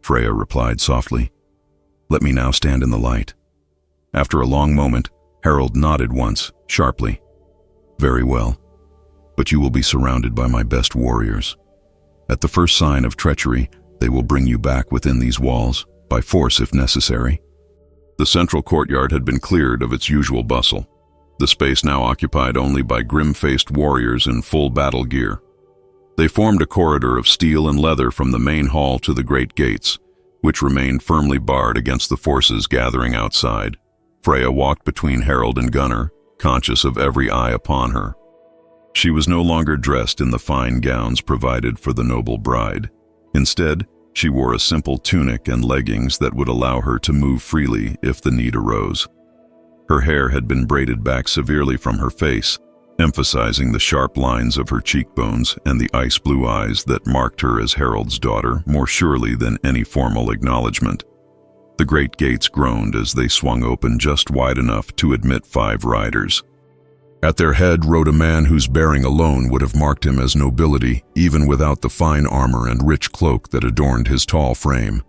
Freya replied softly. "Let me now stand in the light." After a long moment, Harold nodded once, sharply. "Very well. But you will be surrounded by my best warriors. At the first sign of treachery, they will bring you back within these walls, by force if necessary." The central courtyard had been cleared of its usual bustle, the space now occupied only by grim-faced warriors in full battle gear. They formed a corridor of steel and leather from the main hall to the great gates, which remained firmly barred against the forces gathering outside. Freya walked between Harold and Gunnar, conscious of every eye upon her. She was no longer dressed in the fine gowns provided for the noble bride. Instead, she wore a simple tunic and leggings that would allow her to move freely if the need arose. Her hair had been braided back severely from her face, emphasizing the sharp lines of her cheekbones and the ice-blue eyes that marked her as Harold's daughter more surely than any formal acknowledgement. The great gates groaned as they swung open just wide enough to admit 5 riders. At their head rode a man whose bearing alone would have marked him as nobility, even without the fine armor and rich cloak that adorned his tall frame.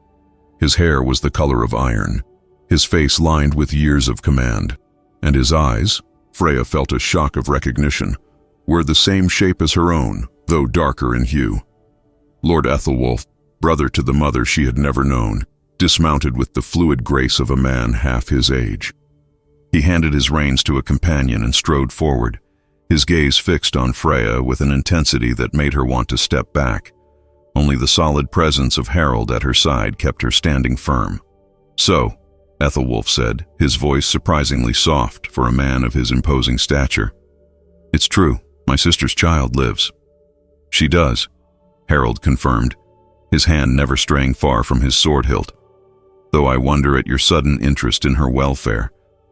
His hair was the color of iron, his face lined with years of command, and his eyes, Freya felt a shock of recognition, were the same shape as her own, though darker in hue. Lord Ethelwulf, brother to the mother she had never known, dismounted with the fluid grace of a man half his age. He handed his reins to a companion and strode forward, his gaze fixed on Freya with an intensity that made her want to step back. Only the solid presence of Harold at her side kept her standing firm. "So," Ethelwulf said, his voice surprisingly soft for a man of his imposing stature. "It's true, my sister's child lives." "She does," Harold confirmed, his hand never straying far from his sword hilt. "Though I wonder at your sudden interest in her welfare,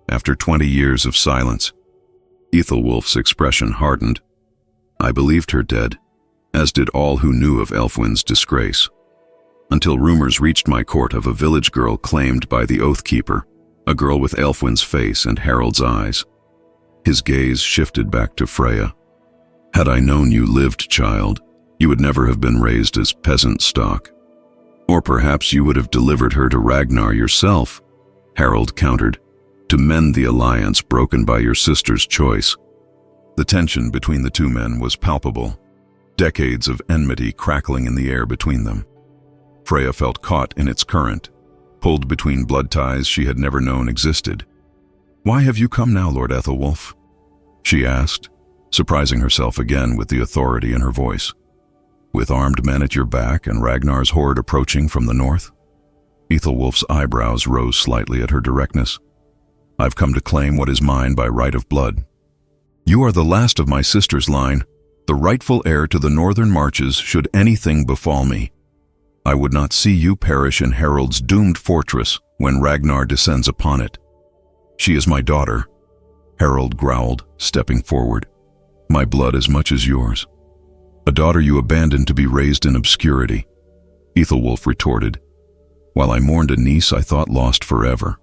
after 20 years of silence." Ethelwulf's expression hardened. "I believed her dead, as did all who knew of Elfwin's disgrace, until rumors reached my court of a village girl claimed by the Oathkeeper, a girl with Elfwin's face and Harold's eyes." His gaze shifted back to Freya. "Had I known you lived, child, you would never have been raised as peasant stock. Or perhaps you would have delivered her to Ragnar yourself," Harold countered, "to mend the alliance broken by your sister's choice." The tension between the two men was palpable, decades of enmity crackling in the air between them. Freya felt caught in its current, pulled between blood ties she had never known existed. "Why have you come now, Lord Ethelwulf?" she asked, surprising herself again with the authority in her voice. "With armed men at your back and Ragnar's horde approaching from the north?" Ethelwulf's eyebrows rose slightly at her directness. "I've come to claim what is mine by right of blood. You are the last of my sister's line, the rightful heir to the northern marches should anything befall me. I would not see you perish in Harold's doomed fortress when Ragnar descends upon it." "She is my daughter," Harold growled, stepping forward. "My blood as much as yours." "A daughter you abandoned to be raised in obscurity," Ethelwulf retorted. "While I mourned a niece I thought lost forever."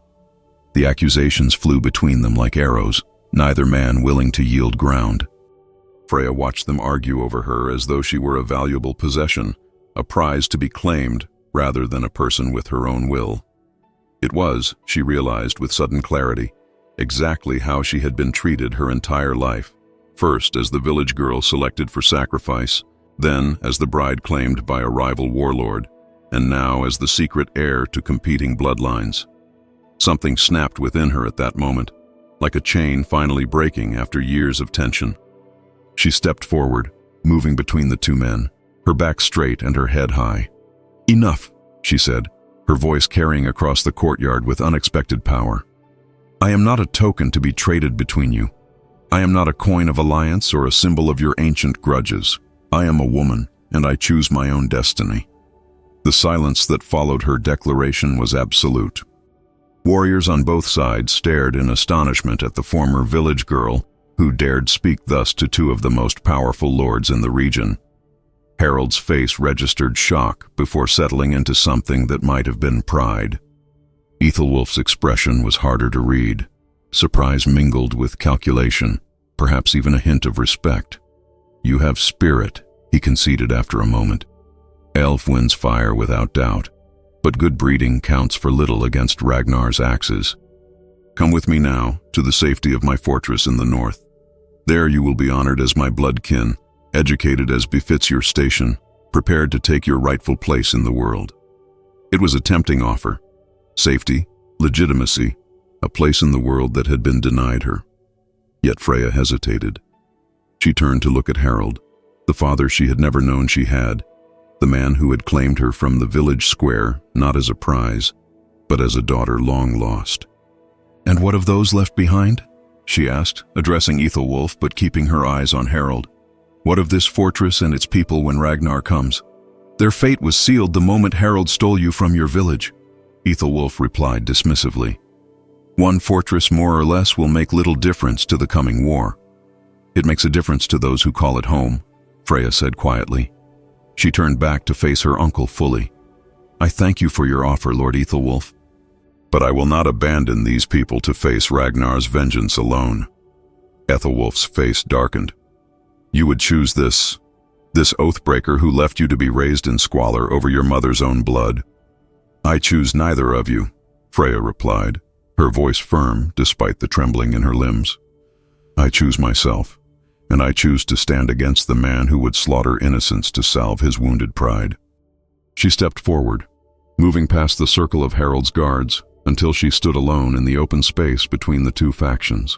The accusations flew between them like arrows, neither man willing to yield ground. Freya watched them argue over her as though she were a valuable possession, a prize to be claimed rather than a person with her own will. It was, she realized with sudden clarity, exactly how she had been treated her entire life, first as the village girl selected for sacrifice, then as the bride claimed by a rival warlord, and now as the secret heir to competing bloodlines. Something snapped within her at that moment, like a chain finally breaking after years of tension. She stepped forward, moving between the two men, her back straight and her head high. "Enough," she said, her voice carrying across the courtyard with unexpected power. "I am not a token to be traded between you. I am not a coin of alliance or a symbol of your ancient grudges. I am a woman, and I choose my own destiny." The silence that followed her declaration was absolute. Warriors on both sides stared in astonishment at the former village girl who dared speak thus to two of the most powerful lords in the region. Harold's face registered shock before settling into something that might have been pride. Ethelwulf's expression was harder to read, surprise mingled with calculation, perhaps even a hint of respect. "You have spirit," he conceded after a moment. "Elfwin's fire without doubt, but good breeding counts for little against Ragnar's axes. Come with me now to the safety of my fortress in the north. There you will be honored as my blood kin, educated as befits your station, prepared to take your rightful place in the world." It was a tempting offer. Safety, legitimacy, a place in the world that had been denied her. Yet Freya hesitated. She turned to look at Harold, the father she had never known she had, the man who had claimed her from the village square not as a prize, but as a daughter long lost. "And what of those left behind?" she asked, addressing Ethelwulf but keeping her eyes on Harold. "What of this fortress and its people when Ragnar comes? Their fate was sealed the moment Harold stole you from your village," Ethelwulf replied dismissively. "One fortress more or less will make little difference to the coming war." "It makes a difference to those who call it home," Freya said quietly. She turned back to face her uncle fully. "I thank you for your offer, Lord Ethelwulf. But I will not abandon these people to face Ragnar's vengeance alone." Ethelwulf's face darkened. "You would choose this oathbreaker who left you to be raised in squalor over your mother's own blood?" "I choose neither of you," Freya replied, her voice firm despite the trembling in her limbs. "I choose myself, and I choose to stand against the man who would slaughter innocents to salve his wounded pride." She stepped forward, moving past the circle of Harold's guards until she stood alone in the open space between the two factions.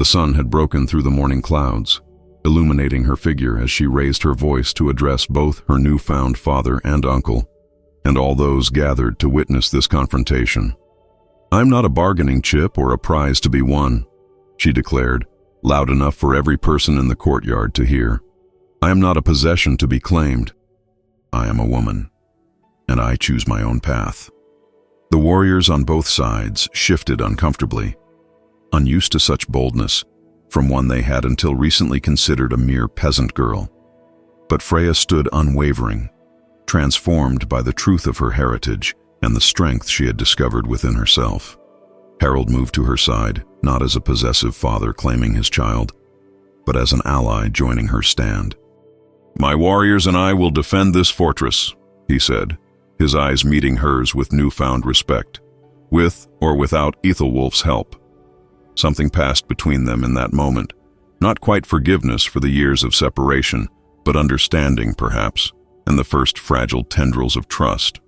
The sun had broken through the morning clouds, illuminating her figure as she raised her voice to address both her newfound father and uncle, and all those gathered to witness this confrontation. "I'm not a bargaining chip or a prize to be won," she declared, loud enough for every person in the courtyard to hear. "I am not a possession to be claimed. I am a woman, and I choose my own path." The warriors on both sides shifted uncomfortably, unused to such boldness from one they had until recently considered a mere peasant girl. But Freya stood unwavering, transformed by the truth of her heritage and the strength she had discovered within herself. Harold moved to her side, not as a possessive father claiming his child, but as an ally joining her stand. "My warriors and I will defend this fortress," he said, his eyes meeting hers with newfound respect, with or without Ethelwulf's help. Something passed between them in that moment, not quite forgiveness for the years of separation, but understanding, perhaps, and the first fragile tendrils of trust.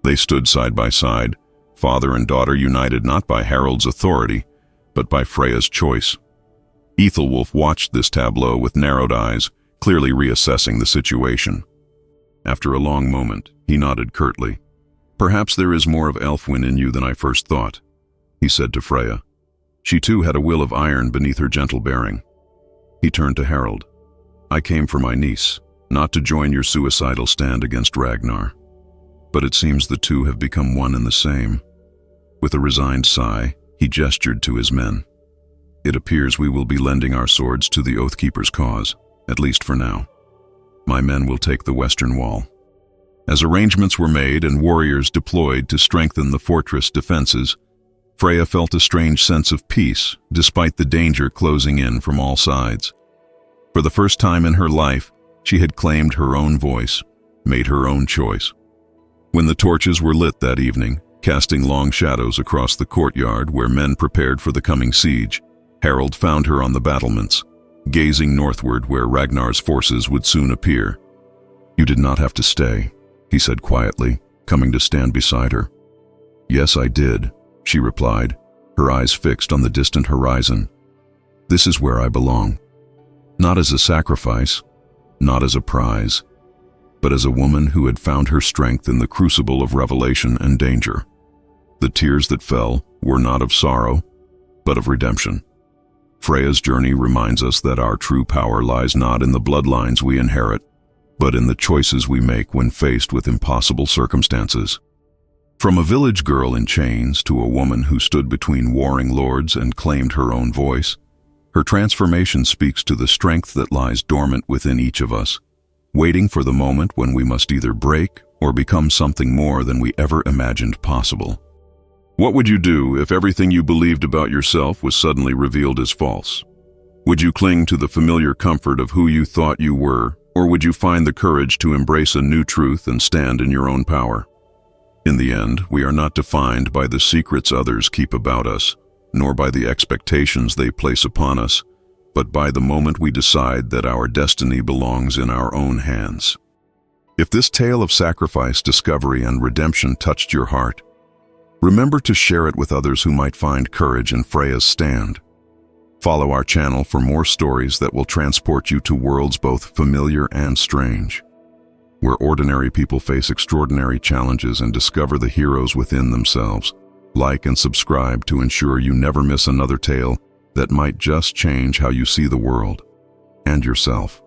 They stood side by side, father and daughter united not by Harold's authority, but by Freya's choice. Ethelwulf watched this tableau with narrowed eyes, clearly reassessing the situation. After a long moment, he nodded curtly. "Perhaps there is more of Elfwin in you than I first thought," he said to Freya. She too had a will of iron beneath her gentle bearing. He turned to Harold. "I came for my niece, not to join your suicidal stand against Ragnar. But it seems the two have become one and the same." With a resigned sigh, he gestured to his men. "It appears we will be lending our swords to the Oathkeeper's cause, at least for now. My men will take the western wall." As arrangements were made and warriors deployed to strengthen the fortress defenses, Freya felt a strange sense of peace despite the danger closing in from all sides. For the first time in her life, she had claimed her own voice, made her own choice. When the torches were lit that evening, casting long shadows across the courtyard where men prepared for the coming siege, Harold found her on the battlements, gazing northward where Ragnar's forces would soon appear. "You did not have to stay," he said quietly, coming to stand beside her. "Yes, I did," she replied, her eyes fixed on the distant horizon. "This is where I belong. Not as a sacrifice, not as a prize, but as a woman who had found her strength in the crucible of revelation and danger. The tears that fell were not of sorrow, but of redemption." Freya's journey reminds us that our true power lies not in the bloodlines we inherit, but in the choices we make when faced with impossible circumstances. From a village girl in chains to a woman who stood between warring lords and claimed her own voice, her transformation speaks to the strength that lies dormant within each of us, waiting for the moment when we must either break or become something more than we ever imagined possible. What would you do if everything you believed about yourself was suddenly revealed as false? Would you cling to the familiar comfort of who you thought you were, or would you find the courage to embrace a new truth and stand in your own power? In the end, we are not defined by the secrets others keep about us, nor by the expectations they place upon us, but by the moment we decide that our destiny belongs in our own hands. If this tale of sacrifice, discovery, and redemption touched your heart, remember to share it with others who might find courage in Freya's stand. Follow our channel for more stories that will transport you to worlds both familiar and strange, where ordinary people face extraordinary challenges and discover the heroes within themselves. Like and subscribe to ensure you never miss another tale that might just change how you see the world and yourself.